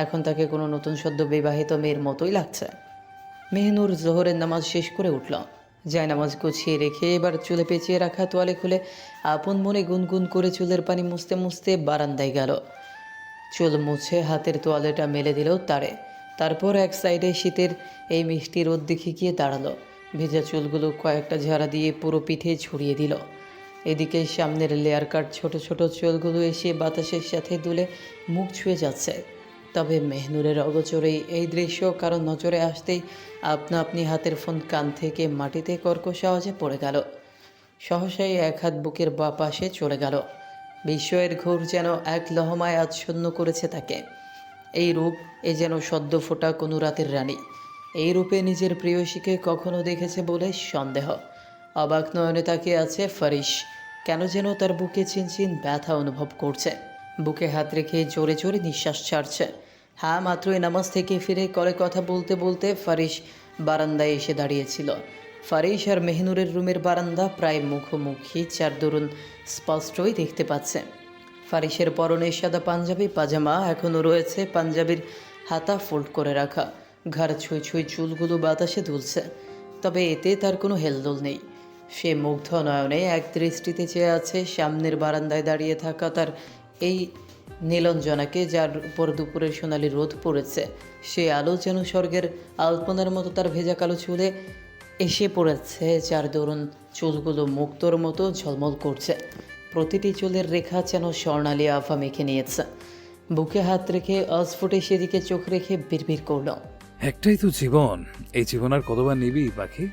এখন তাকে কোনো নতুন সদ্য বিবাহিত মেয়ের মতোই লাগছে। মেহনুর জোহরের নামাজ শেষ করে উঠল। যায় নামাজ গুছিয়ে রেখে এবার চুলে পেঁচিয়ে রাখা তোয়ালে খুলে আপন মনে গুনগুন করে চুলের পানি মুছতে মুছতে বারান্দায় গেল। চুল মুছে হাতের তোয়ালেটা মেলে দিল তারে। তারপর এক সাইডে শীতের এই মিষ্টি রোদ দেখে গিয়ে দাঁড়ালো। ভেজা চুলগুলো কয়েকটা ঝাড়া দিয়ে পুরো পিঠে ছড়িয়ে দিল। এদিকে সামনের লেয়ার কাট ছোট ছোট চুলগুলো এসে বাতাসের সাথে দুলে মুখ ছুঁয়ে যাচ্ছে। তবে মেহনুরের অগোচরেই এই দৃশ্য কারো নজরে আসতেই আপনা আপনি হাতের ফোন কান থেকে মাটিতে কর্কশ আওয়াজে পড়ে গেল। সহসাই এক হাত বুকের বা পাশে চলে গেল। বিস্ময়ের ঘোর যেন এক লহমায় আচ্ছন্ন করেছে তাকে। এই রূপ, এ যেন সদ্য ফোটা কোনো রাতের রানী। এই রূপে নিজের প্রেয়সীকে কখনো দেখেছে বলে সন্দেহ। অবাক নয়নে তাকিয়ে আছে ফারিস। কেন যেন তার বুকে চিনচিন ব্যথা অনুভব করছে। বুকে হাত রেখে জোরে জোরে নিঃশ্বাস ছাড়ছে। হ্যাঁ, মাত্রই নামাজ থেকে ফিরে কলে কথা বলতে বলতে ফারিস বারান্দায় এসে দাঁড়িয়েছিল। ফারিস আর মেহনুরের রুমের বারান্দা প্রায় মুখোমুখি, যার দরুন স্পষ্টই দেখতে পাচ্ছে। ফারিসের পরনে সাদা পাঞ্জাবি পাজামা, এখনও রয়েছে পাঞ্জাবির হাতা ফোল্ড করে রাখা। ঘাড় ছুঁই ছুঁই চুলগুলো বাতাসে দুলছে, তবে এতে তার কোনো হেলদোল নেই। সে মুগ্ধ নয়নে এক দৃষ্টিতে চেয়ে আছে সামনের বারান্দায় দাঁড়িয়ে থাকা তার এই নীলঞ্জনাকে, যার উপর দুপুরের সোনালি রোদ পড়েছে। সে আলো যেন স্বর্গের আলপনার মতো তার ভেজা কালো চুলে এসে পড়েছে, যার দরুন চুলগুলো মুক্তোর মতো ঝলমল করছে। প্রতিটি চুলের রেখা যেন স্বর্ণালী আভা মেখে নিয়েছে। বুকে হাত রেখে অস্ফুটে সেদিকে চোখ রেখে বিড়বিড় করল, একটাই তো জীবন, এই জীবন আর কতবার নিবি পাখি?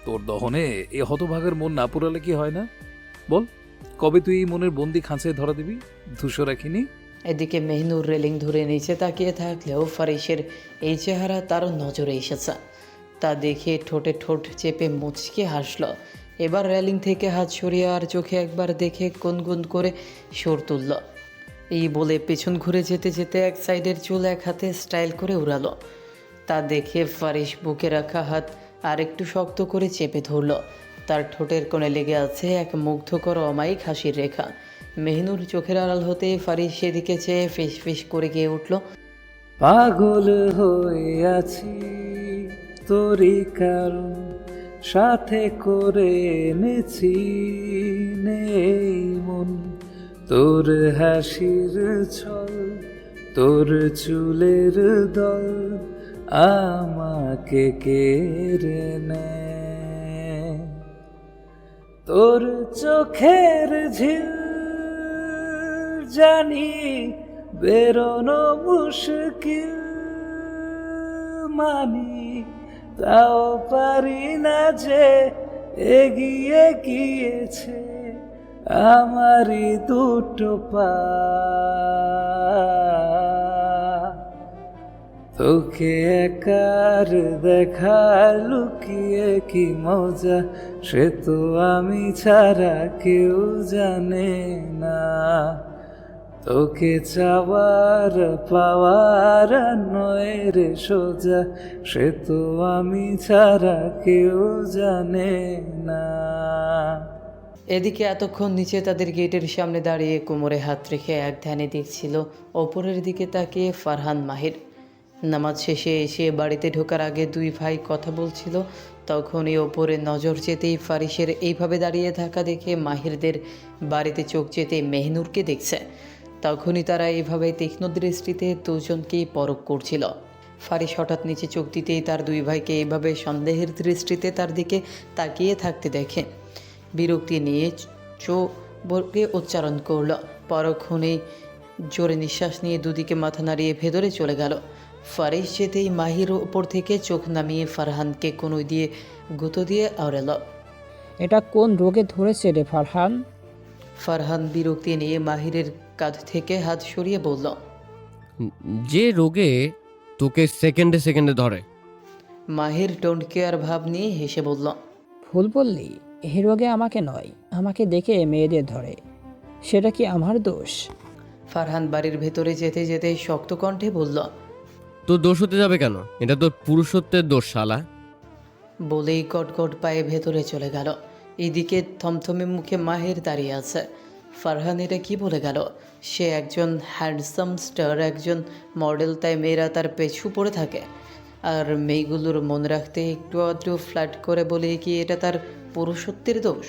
তোর দহনে এ হতভাগার মন না পুরালে কি হয় না? বল, কবে তুই এই মনের বন্দি খাঁচায় ধরা দিবি? ধূসো রাখিনি। এদিকে মেহনুর রেলিং ধরে নিচে তাকিয়ে থাকলেও ফারিসের এই চেহারা তারও নজরে এসেছে। তা দেখে ঠোঁটে ঠোঁট চেপে মুচকে হাসল। এবার রেলিং থেকে হাত সরিয়ে আর চোখে একবার দেখে গুনগুন করে সুর তুলল। এই বলে পেছন ঘুরে যেতে যেতে এক সাইডের চুল এক হাতে স্টাইল করে উড়ালো। তা দেখে ফারিস বুকে রাখা হাত আর একটু শক্ত করে চেপে ধরল। তার ঠোঁটের কোণে লেগে আছে এক মুগ্ধকর অমায়িক হাসির রেখা। মেহনুর চোখের আড়াল হতে ফারিস সেদিকে চেয়ে ফিস ফিস করে গিয়ে উঠল, পাগল হয়ে আছি তোরই কারণ, সাথে করে এনেছি নেই মন, তোর হাসির ছল, তোর চুলের দল আমাকে কেড়ে নেয়, তোর চোখের ঝিল জানি বেরোনো মুশকিল, মানি তাও পারি না যে এগিয়ে গিয়েছে আমারই দুটো পা, তোকে একার দেখা লুকিয়ে কি মজা, সে তো আমি ছাড়া কেউ জানে না, তোকে চাওয়ার পাওয়ার নয় রে সোজা, সে তো আমি ছাড়া কেউ জানে না। এদিকে এতক্ষণ নিচে তাদের গেটের সামনে দাঁড়িয়ে কোমরে হাত রেখে এক ধ্যানে দেখছিল ওপরের দিকে তাকিয়ে ফারহান মাহির। নামাজ শেষে এসে বাড়িতে ঢোকার আগে দুই ভাই কথা বলছিল। তখনই ওপরে নজর যেতেই ফারিসের এইভাবে দাঁড়িয়ে থাকা দেখে মাহিরদের বাড়িতে চোখ যেতে মেহনুরকে দেখছে। তখনই তারা এইভাবে তীক্ষ্ণ দৃষ্টিতে দুজনকেই পরখ করছিল। ফারিস হঠাৎ নিচে চোখ দিতেই তার দুই ভাইকে এইভাবে সন্দেহের দৃষ্টিতে তার দিকে তাকিয়ে থাকতে দেখে বিরক্তি নিয়ে চোখে উচ্চারণ করল। পরক্ষণেই জোরে নিঃশ্বাস নিয়ে দুদিকে মাথা নাড়িয়ে ভেতরে চলে গেল। ফারিস যেতেই মাহির ওপর থেকে চোখ নামিয়ে ফারহানকে কোনো দিয়ে গুঁতো দিয়ে আওড়াল। এটা কোন রোগে ধরেছে রে ফারহান? ফারহান বিরক্তি নিয়ে মাহিরের কাঁধ থেকে হাত সরিয়ে বলল, যে রোগে তোকে সেকেন্ডে সেকেন্ডে ধরে। মাহির ডোন্ট কেয়ার ভাব নিয়ে হেসে বলল, ভুল বললি, এই রোগে আমাকে নয়, আমাকে দেখে মেয়েদের ধরে, সেটা কি আমার দোষ? ফারহান বাড়ির ভেতরে যেতে যেতে শক্ত কণ্ঠে বলল, তোর দোষ হতে যাবে কেন? এটা তোর পুরুষত্বের দোষ শালা। বলেই কটকট পায়ে ভেতরে চলে গেল। এদিকে থমথমে মুখে মাহির দাঁড়িয়ে আছে। ফারহান এটা কি বলে গেল? সে একজন হ্যান্ডসাম স্টার, একজন মডেল, তাই মেয়েরা তার পেছু পড়ে থাকে। আর মেয়েগুলোর মন রাখতে একটু আধটু ফ্ল্যাট করে বলে কি এটা তার পুরুষত্বের দোষ?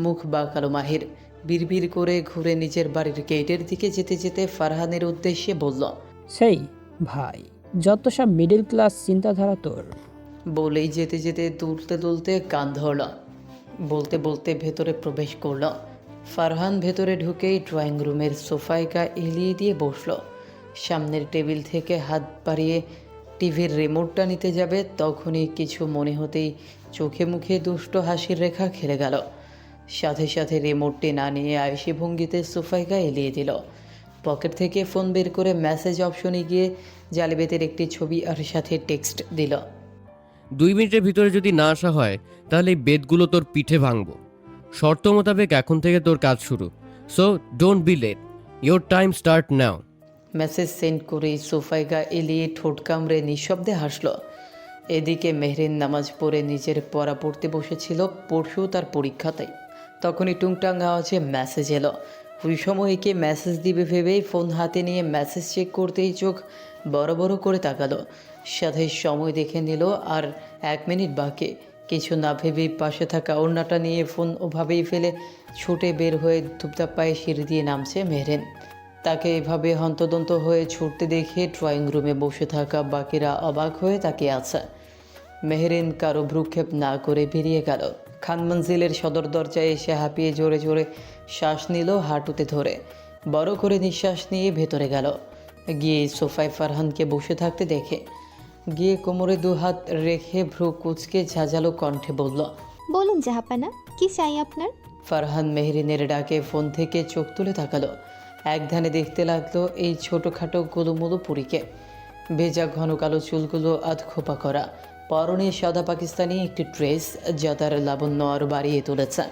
মুখ বাঁকালো মাহির। বিড়বিড় করে ঘুরে নিজের বাড়ির গেটের দিকে যেতে যেতে ফারহানের উদ্দেশ্যে বলল, সেই ভাই, যত সব মিডল ক্লাস চিন্তাধারা তোর। বলেই যেতে যেতে দুলতে দুলতে কান ধরল। বলতে বলতে ভেতরে প্রবেশ করল। ফারহান ভেতরে ঢুকেই ড্রয়িং রুমের সোফায় গা এলিয়ে দিয়ে বসল। সামনের টেবিল থেকে হাত বাড়িয়ে টিভির রিমোটটা নিতে যাবে, তখনই কিছু মনে হতেই চোখে মুখে দুষ্ট হাসির রেখা খেলে গেল। সাথে সাথে রিমোটটি না নিয়ে আয়সী ভঙ্গিতে সোফায় গা এলিয়ে দিল। পকেট থেকে ফোন বের করে মেসেজ অপশনে গিয়ে জালিবেতের একটি ছবি আর সাথে টেক্সট দিল, 2 মিনিটের ভিতরে যদি না আসা হয় তাহলে এই বেদগুলো তোর পিঠে ভাঙবো। শর্ত মোতাবেক এখন থেকে তোর কাজ শুরু। So don't be late, your time start now. Message send করেই সোফায় গা এলিয়ে ঠোঁট কামড়ে নিঃশব্দে হাসল। এদিকে মেহরিন নামাজ পড়ে নিজের পড়া পড়তে বসেছিল, পরশু তার পরীক্ষাতেই। তখনই টুংটাং আওয়াজে মেসেজ এলো। ওই সময় একে মেসেজ দিবে ভেবেই ফোন হাতে নিয়ে মেসেজ চেক করতেই চোখ বড় বড় করে তাকালো। সাথে সময় দেখে নিল আর 1 মিনিট বাকি। কিছু না ভেবেই পাশে থাকা ওড়নাটা নিয়ে ফোন ওভাবেই ফেলে ছুটে বের হয়ে ধুপধাপ পায়ে সিঁড়ি দিয়ে নামছে মেহরিন। তাকে এভাবে হন্তদন্ত হয়ে ছুটতে দেখে ড্রয়িং রুমে বসে থাকা বাকিরা অবাক হয়ে তাকিয়ে আছে। মেহরিন কারো ভ্রুক্ষেপ না করে বেরিয়ে গেল। খান মঞ্জিলের সদর দরজায় এসে হাঁপিয়ে জোরে জোরে শ্বাস নিল হাঁটুতে ধরে। বড় করে নিঃশ্বাস নিয়ে ভেতরে গেল। গিয়ে সোফায় ফারহানকে বসে থাকতে দেখে গিয়ে কোমরে 2 হাত রেখে ভ্রু কুচকে ঝাঁঝালো কণ্ঠে বলল, বলুন জাহাপানা, কি চাই আপনার? ফারহান মেহরিনের ডাকে ফোন থেকে চোখ তুলে তাকালো। এক ধ্যানে দেখতে লাগলো এই ছোটোখাটো গোলুমুলু পুরীকে। ভেজা ঘন কালো চুলগুলো আধখোপা করা, পরনে সাদা পাকিস্তানি একটি ড্রেস যা তার লাবণ্য আরও বাড়িয়ে তুলেছে।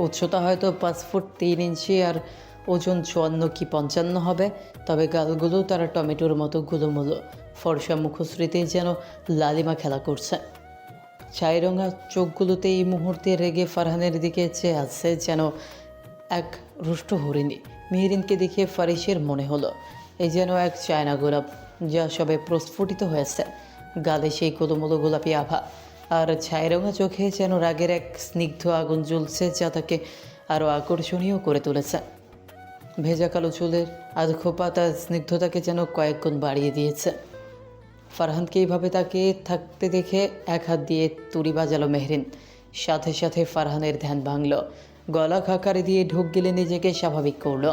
উচ্চতা হয়তো 5 ফুট 3 ইঞ্চি আর ওজন 54 কি 55 হবে। তবে গালগুলো তার টমেটোর মতো গোলুমুলু, ফর্সা মুখশ্রীতে যেন লালিমা খেলা করছে। ছাই রঙা চোখগুলোতে এই মুহূর্তে রেগে ফারহানের দিকে চেয়ে আছে যেন এক রুষ্ট হরিণী। মেহরিনকে দেখে ফারিসের মনে হলো এই যেন এক চায়না গোলাপ যা সবে প্রস্ফুটিত হয়েছে। গালে সেই গোলমোলো গোলাপি আভা, আর ছাই রঙা চোখে যেন রাগের এক স্নিগ্ধ আগুন জ্বলছে যা তাকে আরও আকর্ষণীয় করে তুলেছে। ভেজা কালো চুলের আধখোপা তার স্নিগ্ধতাকে যেন কয়েক গুণ বাড়িয়ে দিয়েছে। ফারহানকে এইভাবে তাকে থাকতে দেখে এক হাত দিয়ে তুড়ি বাজালো মেহরিন। সাথে সাথে ফারহানের ধ্যান ভাঙল। গলা খাকারে দিয়ে ঢোক গেলে নিজেকে স্বাভাবিক করলো।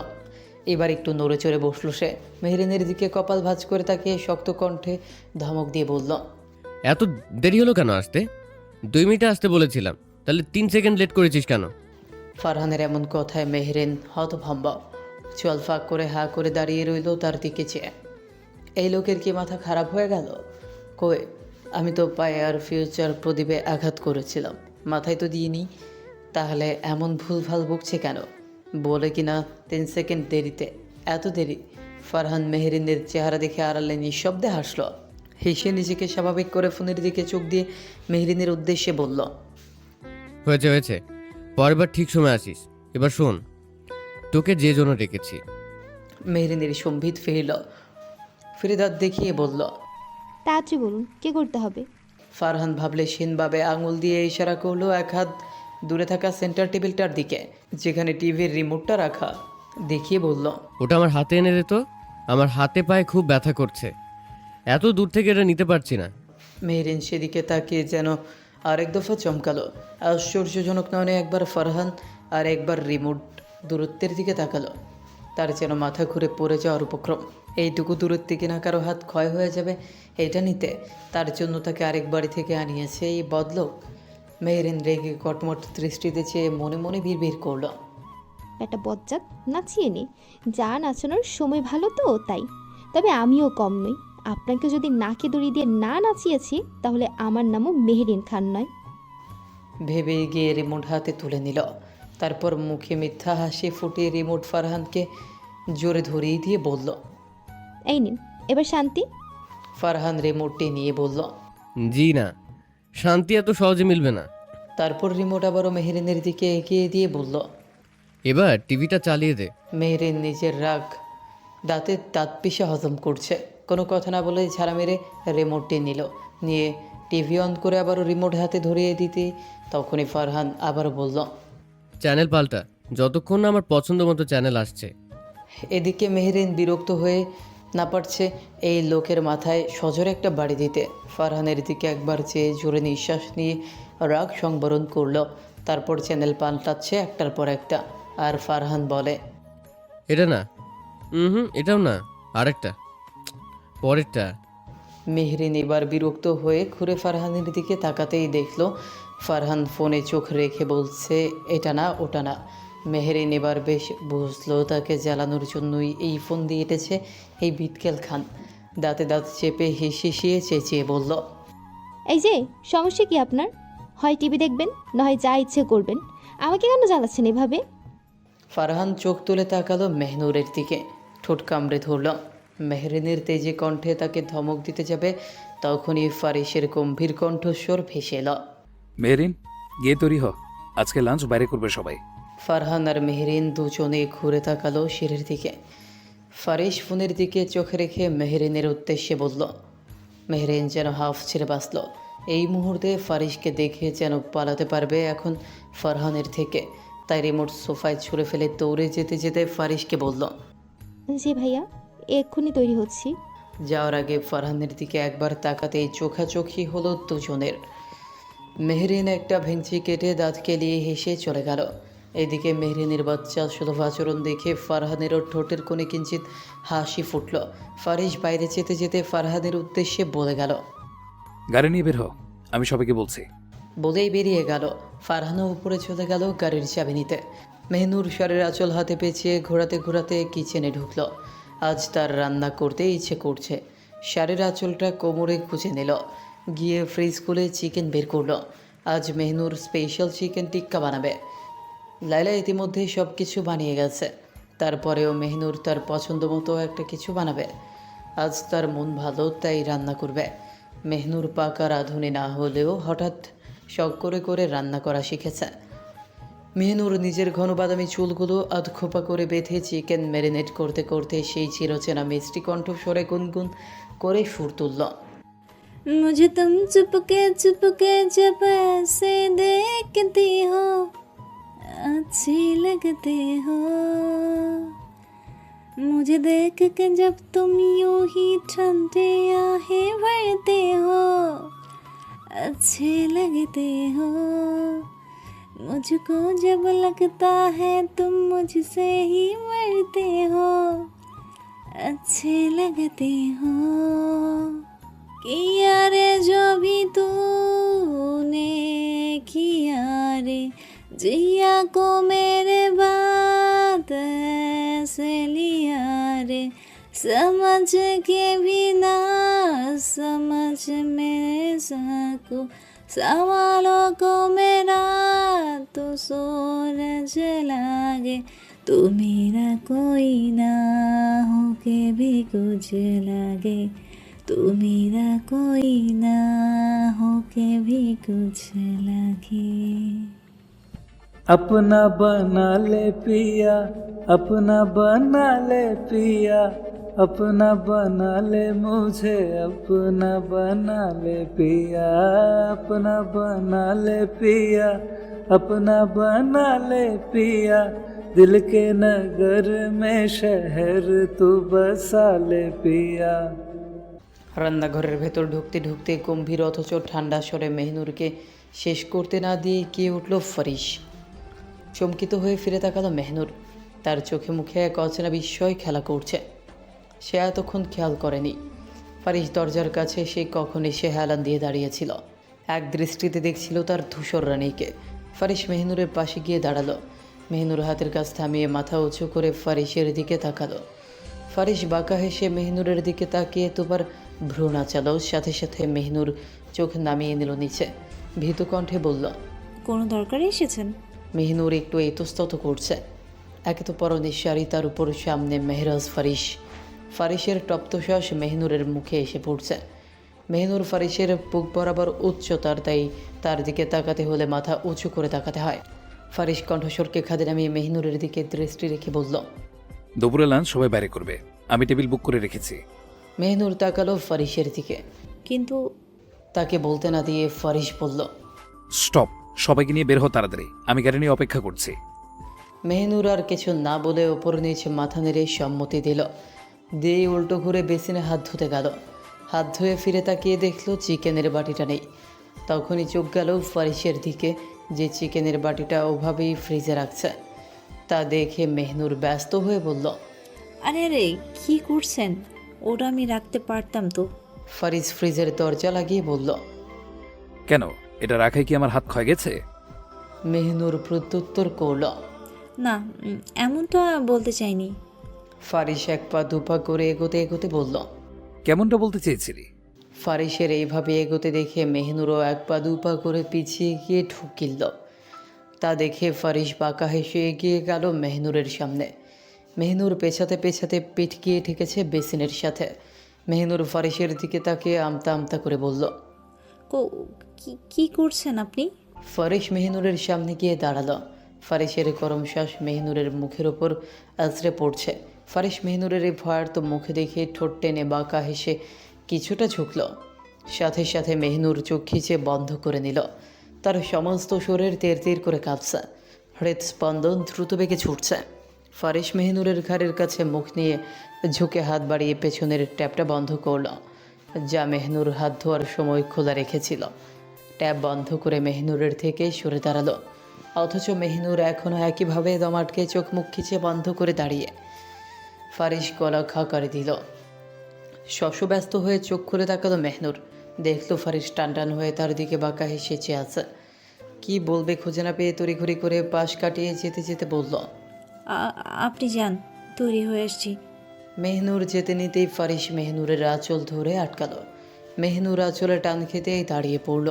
এবার একটু নড়ে চড়ে বসল সে। মেহরিনের দিকে কপাল ভাঁজ করে তাকে শক্ত কণ্ঠে ধমক দিয়ে বলল, এত দেরি হলো কেন আসতে? 2 মিনিটে আসতে বলেছিলাম, তাহলে 3 সেকেন্ড লেট করেছিস কেন? ফারহানের এমন কথায় মেহরিন হতভম্ব। চল ফাঁক করে হা করে দাঁড়িয়ে রইল তার দিকে চেয়ে। এই লোকের কি মাথা খারাপ হয়ে গেল? কই, আমি তো পায়ে আর ফিউচার প্রদীপে আঘাত করেছিলাম, মাথায় তো দিইনি। তাহলে এমন ভুলভাল বকছে কেন? বলে কিনা 3 সেকেন্ড দেরিতে, এত দেরি? ফারহান মেহরিনের চেহারা দেখে আড়ালে নিঃশব্দে হাসল। হেসে নিজেকে স্বাভাবিক করে ফোনের দিকে চোখ দিয়ে মেহরিনের উদ্দেশ্যে বলল, হয়েছে হয়েছে, পরেরবার ঠিক সময় আসিস। এবার শোন, তোকে যে জন্য ডেকেছি। মেহরিনের সম্বিত ফিরল, ফিরে দাঁত দেখিয়ে বলল, তাড়াতাড়ি বলুন, কি করতে হবে? ফারহান ভাবলে সিনভাবে আঙুল দিয়ে ইশারা করলো এক হাত দূরে থাকা সেন্টার টেবিলটার দিকে যেখানে টিভির রিমোটটা রাখা। দেখিয়ে বলল, ওটা আমার হাতে এনে দে তো, আমার হাতে পায়ে খুব ব্যথা করছে। এত দূর থেকে এটা নিতে পারছি না। মেহরিন সেদিকে তাকিয়ে যেন আরেক দফা চমকালো। আশ্চর্যজনক নয়নে একবার ফারহান আর একবার রিমোট দূরত্বের দিকে তাকালো। তার যেন মাথা ঘুরে পড়ে যাওয়ার উপক্রম। এইটুকু দূরত্বে কিনা কারো হাত ক্ষয় হয়ে যাবে এটা নিতে, তার জন্য তাকে আরেক বাড়ি থেকে আনিয়েছে এই বদলোক। মেহরিন রেগে কটমট দৃষ্টিতে চেয়ে মনে মনে বিড়বিড় করলো, একটা বজ্জাত, নাচিয়ে নে, যা নাচানোর সময় ভালো তো তাই। তবে আমিও কম নই, আপনাকে যদি নাকে দড়ি দিয়ে না নাচিয়েছি তাহলে আমার নামও মেহরিন খান নয়। ভেবে গিয়ে রিমোট হাতে তুলে নিল। তারপর মুখে মিথ্যা হাসি ফুটিয়ে রিমোট ফারহানকে জোরে ধরিয়ে দিয়ে বলল, এই নিন, এবার শান্তি। ফারহান রিমোটটি নিয়ে বলল, জি না, শান্তি এত সহজে মিলবে না। তারপর রিমোট আবারও মেহরিনের দিকে এগিয়ে দিয়ে বলল, এবার টিভিটা চালিয়ে দে। মেহরিন নিজের রাগ দাঁতের দাঁত পিষে হজম করছে, কোনো কথা না বলে ঝাড়া মেরে রিমোটটি নিয়ে টিভি অন করে আবারও রিমোট হাতে ধরিয়ে দিতে তখনই ফারহান আবারও বলল, চ্যানেল পাল্টা, যতক্ষণ না আমার পছন্দ মতো চ্যানেল আসছে। এদিকে মেহরিন বিরক্ত হয়ে না পারছে এই লোকের মাথায় সজোরে একটা বাড়ি দিতে। ফারহানের দিকে একবার চেয়ে জোরে নিঃশ্বাস নিয়ে রাগ সংবরণ করলো। তারপর চ্যানেল পাল্টাচ্ছে একটার পর একটা। আর ফারহান বলে, এটা না, এটাও না, আরেকটা, পরেরটা। মেহরিন এবার বিরক্ত হয়ে ঘুরে ফারহানের দিকে তাকাতেই দেখলো ফারহান ফোনে চোখ রেখে বলছে এটা না ওটা না। মেহরিন এবার বেশ বুঝলো তাকে জ্বালানোর জন্যই এই ফোন দিয়ে এটেছে এই বিটকেল খান। দাঁতে দাঁত চেপে হিসিয়ে চেঁচিয়ে বলল, এই যে সমস্যা কি আপনার? হয় টিভি দেখবেন, নয় যা ইচ্ছে করবেন, আমাকে কেন জ্বালাচ্ছেন এভাবে? ফারহান চোখ তুলে তাকালো মেহনুরের দিকে, ঠোঁট কামড়ে ধরল। মেহরিনের তেজে কণ্ঠে তাকে ধমক দিতে যাবে তখনই ফারিসের গম্ভীর কণ্ঠস্বর ভেসে এল, মেহরিন, গিয়ে তৈরি হ, আজকে লাঞ্চ বাইরে করবে সবাই। ফারহান আর মেহরিন দুজনে ঘুরে তাকালো সিঁড়ির দিকে। ফারিস ফোনের দিকে চোখ রেখে মেহরিনের উদ্দেশ্যে বলল। মেহরিন যেন হাফ ছেড়ে বাঁচল। এই মুহূর্তে ফারিসকে দেখে যেন পালাতে পারবে এখন ফারহানের থেকে। তাই রিমোট সোফায় ছুঁড়ে ফেলে দৌড়ে যেতে যেতে ফারিসকে বলল, জি ভাইয়া, এক্ষুনি তৈরি হচ্ছি। যাওয়ার আগে ফারহানের দিকে একবার তাকাতেই চোখাচোখি হলো দুজনের। মেহরিন একটা ভেঙচি কেটে দাঁত কেলিয়ে হেসে চলে গেল। এদিকে মেহরিনের বাচ্চা সুলভ আচরণ দেখে ফারহানেরও ঠোঁটের কোণে কিঞ্চিত হাসি ফুটল। ফারিস বাইরে যেতে যেতে ফারহানের উদ্দেশ্যে বলে গেল, গাড়ি নিয়ে বের হ, আমি সবাইকে বলছি। বলেই বেরিয়ে গেল। ফারহানও উপরে চলে গেল গাড়ির চাবি নিতে। মেহনুর শাড়ির আঁচল হাতে পেঁচিয়ে ঘোরাতে ঘোরাতে কিচেনে ঢুকল। আজ তার রান্না করতে ইচ্ছে করছে। শাড়ির আঁচলটা কোমরে খুঁজে নিল, গিয়ে ফ্রিজ খুলে চিকেন বের করলো। আজ মেহনুর স্পেশাল চিকেন টিক্কা বানাবে। লাইলা ইতিমধ্যে সব কিছু বানিয়ে গেছে, তারপরেও মেহনুর তার পছন্দ মতো একটা কিছু বানাবে। আজ তার মন ভালো তাই রান্না করবে। মেহনুর পাকা রাঁধুনি না হলেও হঠাৎ শখ করে করে রান্না করা শিখেছে। মেহনুর নিজের ঘন বাদামি চুলগুলো আধখোপা করে বেঁধে চিকেন ম্যারিনেট করতে করতে সেই চিরচেনা মিষ্টি কণ্ঠস্বরে গুনগুন করে সুর তুলল, मुझे तुम चुपके जब ऐसे देखती हो अच्छी लगते हो, मुझे देख के जब तुम यूं ही ठंडे आहें भरते हो अच्छे लगते हो, मुझको जब लगता है तुम मुझसे ही मरते हो अच्छे लगते हो, किया रे जो भी तूने किया रे, जिया को मेरे बात ऐसे लिया रे, समझ के भी ना समझ में सकूं, सवालों को मेरा तो सूरज लागे, तू मेरा कोई ना हो के भी कुछ लगे, तू मेरा कोई ना हो के भी कुछ लगे। अपना बना ले पिया, अपना बना ले पिया, अपना बना ले मुझे, अपना बना ले पिया, अपना बना ले पिया, अपना बना ले पिया, दिल के नगर में शहर तू बसा ले पिया। রান্নাঘরের ভেতর ঢুকতে ঢুকতে গম্ভীর অথচ ঠান্ডা স্বরে মেহনুরকে শেষ করতে না দিয়ে কে উঠল ফারিস। চমকিত হয়ে ফিরে তাকালো মেহনুর। তার চোখে মুখে এক অচেনা বিস্ময় খেলা করছে। সে এতক্ষণ খেয়াল করেনি ফারিস দরজার কাছে সে কখন এসে হেলান দিয়ে দাঁড়িয়েছিল। এক দৃষ্টিতে দেখছিল তার ধূসর রানীকে। ফারিস মেহনুরের পাশে গিয়ে দাঁড়ালো। মেহনুর হাতের কাছ থামিয়ে মাথা উঁচু করে ফারিসের দিকে তাকালো। ফারিস বাঁকা হেসে মেহনুরের দিকে তাকিয়ে তোবার ভ্রু নাচালো। সাথে সাথে মেহনুর চোখ নামিয়ে নিল নিচে। ভীতু কণ্ঠে বলল, কোনো দরকারে এসেছেন? মেহনুর একটু ইতস্তত করছে। একে তো পরনে শাড়ি, তার উপর সামনে মেহরাজ ফারিস। ফারিসের তপ্তশ্বাস মেহনুরের মুখে এসে পড়ছে। মেহনুর ফারিসের বুক বরাবর উচ্চতার, তাই তার দিকে তাকাতে হলে মাথা উঁচু করে তাকাতে হয়। ফারিস কণ্ঠস্বরকে খাদে নামিয়ে মেহনুরের দিকে দৃষ্টি রেখে বলল, দুপুরে লাঞ্চ সবাই বাইরে করবে, আমি টেবিল বুক করে রেখেছি। মেহনুর তাকালো ফারিসের দিকে, কিন্তু তাকে বলতে না দিয়ে ফারিস বলল, স্টপ, সবাইকে নিয়ে বের হো তাড়াতাড়ি, আমি গাড়ি নিয়ে অপেক্ষা করছি। মেহনুর আর কিছু না বলে ওপর নিচে মাথা নেড়ে সম্মতি দিল। দিয়ে উল্টো ঘুরে বেসিনে হাত ধুতে গেল। হাত ধুয়ে ফিরে তাকিয়ে দেখলো চিকেনের বাটিটা নেই। তখনই চোখ গেল ফারিসের দিকে, যে চিকেনের বাটিটা ওভাবেই ফ্রিজে রাখছে। তা দেখে মেহনুর ব্যস্ত হয়ে বলল, আরে আরে কি করছেন? ওটা আমি রাখতে পারতাম তো। ফারিস ফ্রিজের দরজা লাগিয়ে বলল, কেন, এটা রাখায় কি আমার হাত ক্ষয় গেছে? মেহনুর প্রত্যুত্তর করল, না, এমন তো বলতে চাইনি। ফারিস এক পা দুপা করে এগোতে এগোতে বলল, কেমনটা বলতে চেয়েছিলি? ফারিসের এইভাবে এগোতে দেখে মেহনুরও এক পা দুপা করে পিছিয়ে গিয়ে ঠুকিল। তা দেখে ফারিস বাঁকা হেসে এগিয়ে গেল মেহনুরের সামনে। মেহনুর পেছাতে পেছাতে পিঠ গিয়ে ঠেকেছে বেসিনের সাথে। মেহনুর ফারিসের দিকে তাকিয়ে আমতা আমতা করে বলল, কি করছেন আপনি? ফারিস মেহনুরের সামনে গিয়ে দাঁড়ালো। ফারিসের গরম শ্বাস মেহনুরের মুখের ওপর আছড়ে পড়ছে। ফারিস মেহনুরের এই ভয়ার্ত মুখে দেখে ঠোঁট টেনে বাঁকা হেসে কিছুটা ঝুঁকল। সাথে সাথে মেহনুর চোখ খিচে বন্ধ করে নিল। তার সমস্ত শরীর তের তের করে কাঁপছে, হৃদস্পন্দন দ্রুত বেগে ছুটছে। ফারিস মেহনুরের ঘাড়ের কাছে মুখ নিয়ে ঝুঁকে হাত বাড়িয়ে পেছনের ট্যাপটা বন্ধ করল, যা মেহনুর হাত ধোয়ার সময় খোলা রেখেছিল। ট্যাপ বন্ধ করে মেহনুরের থেকে সরে দাঁড়ালো। অথচ মেহনুর এখনও একইভাবে দম আটকে চোখ মুখ খিচে বন্ধ করে দাঁড়িয়ে। ফারিস গলা খাকারি দিল। শশব্যস্ত হয়ে চোখ খুলে তাকালো মেহনুর। দেখলো ফারিস টান টান হয়ে তার দিকে বাঁকা হেসে চেয়ে আছে। কি বলবে খুঁজে না পেয়ে তড়িঘড়ি করে পাশ কাটিয়ে যেতে যেতে বলল, আপনি যান, তৈরি হয়ে আসছি। মেহনুর যেতে নিতেই ফারিস মেহনুরের আঁচল ধরে আটকালো। মেহনুর আঁচলে টান খেতেই দাঁড়িয়ে পড়ল।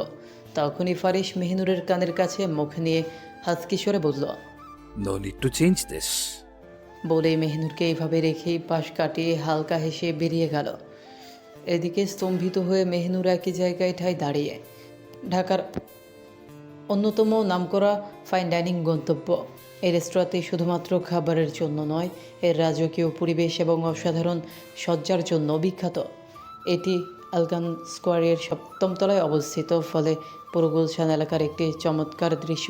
তখনই ফারিস মেহনুরের কানের কাছে মুখ নিয়ে হাসকি স্বরে বলল, no need to change this. বলে মেহনুরকে এইভাবে রেখেই পাশ কাটিয়ে হালকা হেসে বেরিয়ে গেল। এদিকে স্তম্ভিত হয়ে মেহনুর একই জায়গায় ঠায় দাঁড়িয়ে। ঢাকার অন্যতম নামকরা ফাইন ডাইনিং গন্তব্য এই রেস্তোরাঁতে শুধুমাত্র খাবারের জন্য নয়, এর রাজকীয় পরিবেশ এবং অসাধারণ সজ্জার জন্য বিখ্যাত। এটি আলগান স্কোয়ারের 7ম তলায় অবস্থিত, ফলে পুরো গুলশান এলাকার একটি চমৎকার দৃশ্য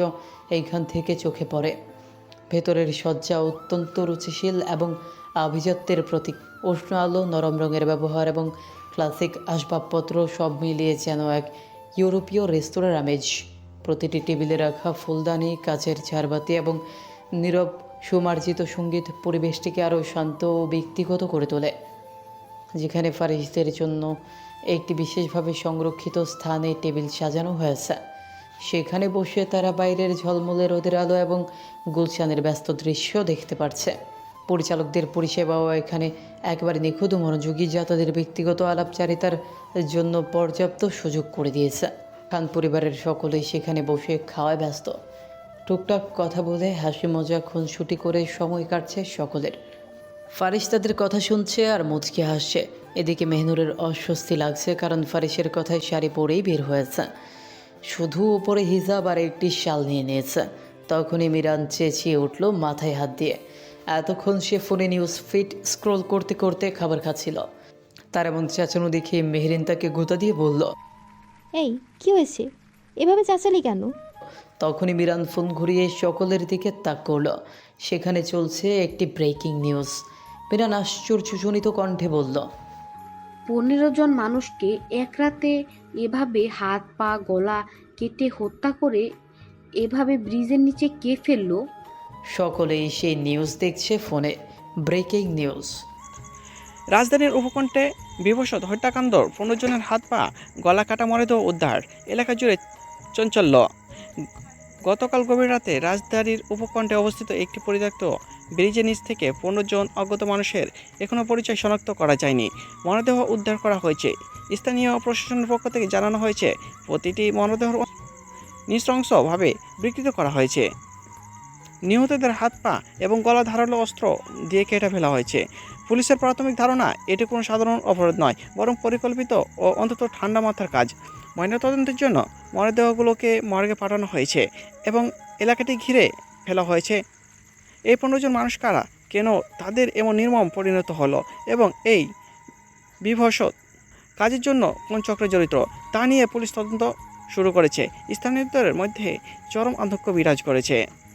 এইখান থেকে চোখে পড়ে। ভেতরের সজ্জা অত্যন্ত রুচিশীল এবং আভিজাত্যের প্রতীক। উষ্ণ আলো, নরম রঙের ব্যবহার এবং ক্লাসিক আসবাবপত্র সব মিলিয়ে যেন এক ইউরোপীয় রেস্তোরাঁর আমেজ। প্রতিটি টেবিলে রাখা ফুলদানি, কাচের ঝাড়বাতি এবং নীরব সুমার্জিত সঙ্গীত পরিবেশটিকে আরও শান্ত ও ব্যক্তিগত করে তোলে। যেখানে ফারিসদের জন্য একটি বিশেষভাবে সংরক্ষিত স্থানে টেবিল সাজানো হয়েছে, সেখানে বসে তারা বাইরের ঝলমলে রোদের আলো এবং গুলশানের ব্যস্ত দৃশ্য দেখতে পারছে। পরিচালকদের পরিষেবাও এখানে একেবারে নিখুঁত মনোযোগী, যা তাদের ব্যক্তিগত আলাপচারিতার জন্য পর্যাপ্ত সুযোগ করে দিয়েছে। খান পরিবারের সকলেই সেখানে বসে খাওয়ায় ব্যস্ত। টুকটাক কথা বলে হাসি মজা খুনসুটি করে সময় কাটছে সকলের। ফারিস তাদের কথা শুনছে আর মুচকে হাসছে। এদিকে মেহনুরের অস্বস্তি লাগছে, কারণ ফারিসের কথায় শাড়ি পরেই বের হয়েছে, শুধু উপরে হিজাব আর একটি শাল নিয়ে নিয়েছে। তখনই মিরান চেঁচিয়ে উঠল মাথায় হাত দিয়ে। এতক্ষণ সে ফোনে নিউজ ফিড স্ক্রোল করতে করতে খাবার খাচ্ছিল। তার এমন চেঁচানো দেখে মেহরিন তাকে গুঁতা দিয়ে বলল, এই কি হয়েছে, এভাবে চাচালি কেন? তখনই মিরান ফোন ঘুরিয়ে সকলের দিকে তাক করল। সেখানে চলছে একটি ব্রেকিং নিউজ। মিরান আশ্চর্যজনিত কণ্ঠে বলল, 15 জন মানুষকে এক রাতে এভাবে হাত পা গলা কেটে হত্যা করে এভাবে ব্রিজের নিচে কে ফেললো? সকলেই সেই নিউজ দেখছে ফোনে। Breaking news. রাজধানীর উপকণ্ঠে বিভৎস হত্যাকাণ্ড, 15 জনের হাত পা গলা কাটা মরদেহ উদ্ধার, এলাকা জুড়ে চাঞ্চল্য। গতকাল গভীর রাতে রাজধানীর উপকণ্ঠে অবস্থিত একটি পরিত্যক্ত ব্রিজের নিচ থেকে 15 জন অজ্ঞাত মানুষের এখনও পরিচয় শনাক্ত করা যায়নি মরদেহ উদ্ধার করা হয়েছে। স্থানীয় প্রশাসনের পক্ষ থেকে জানানো হয়েছে, প্রতিটি মরদেহ নৃশংসভাবে বিকৃত করা হয়েছে। নিহতদের হাত পা এবং গলা ধারালো অস্ত্র দিয়ে কেটে ফেলা হয়েছে। পুলিশের প্রাথমিক ধারণা, এটি কোনো সাধারণ অপরাধ নয়, বরং পরিকল্পিত ও অন্তত ঠান্ডা মাথার কাজ। ময়নাতদন্তের জন্য মরদেহগুলোকে মর্গে পাঠানো হয়েছে এবং এলাকাটি ঘিরে ফেলা হয়েছে। এই 15 জন মানুষ কারা, কেন তাদের এমন নির্মম পরিণত হলো এবং এই বিভৎস কাজের জন্য কোন চক্র জড়িত, তা নিয়ে পুলিশ তদন্ত শুরু করেছে। স্থানীয়দের মধ্যে চরম আতঙ্ক বিরাজ করেছে।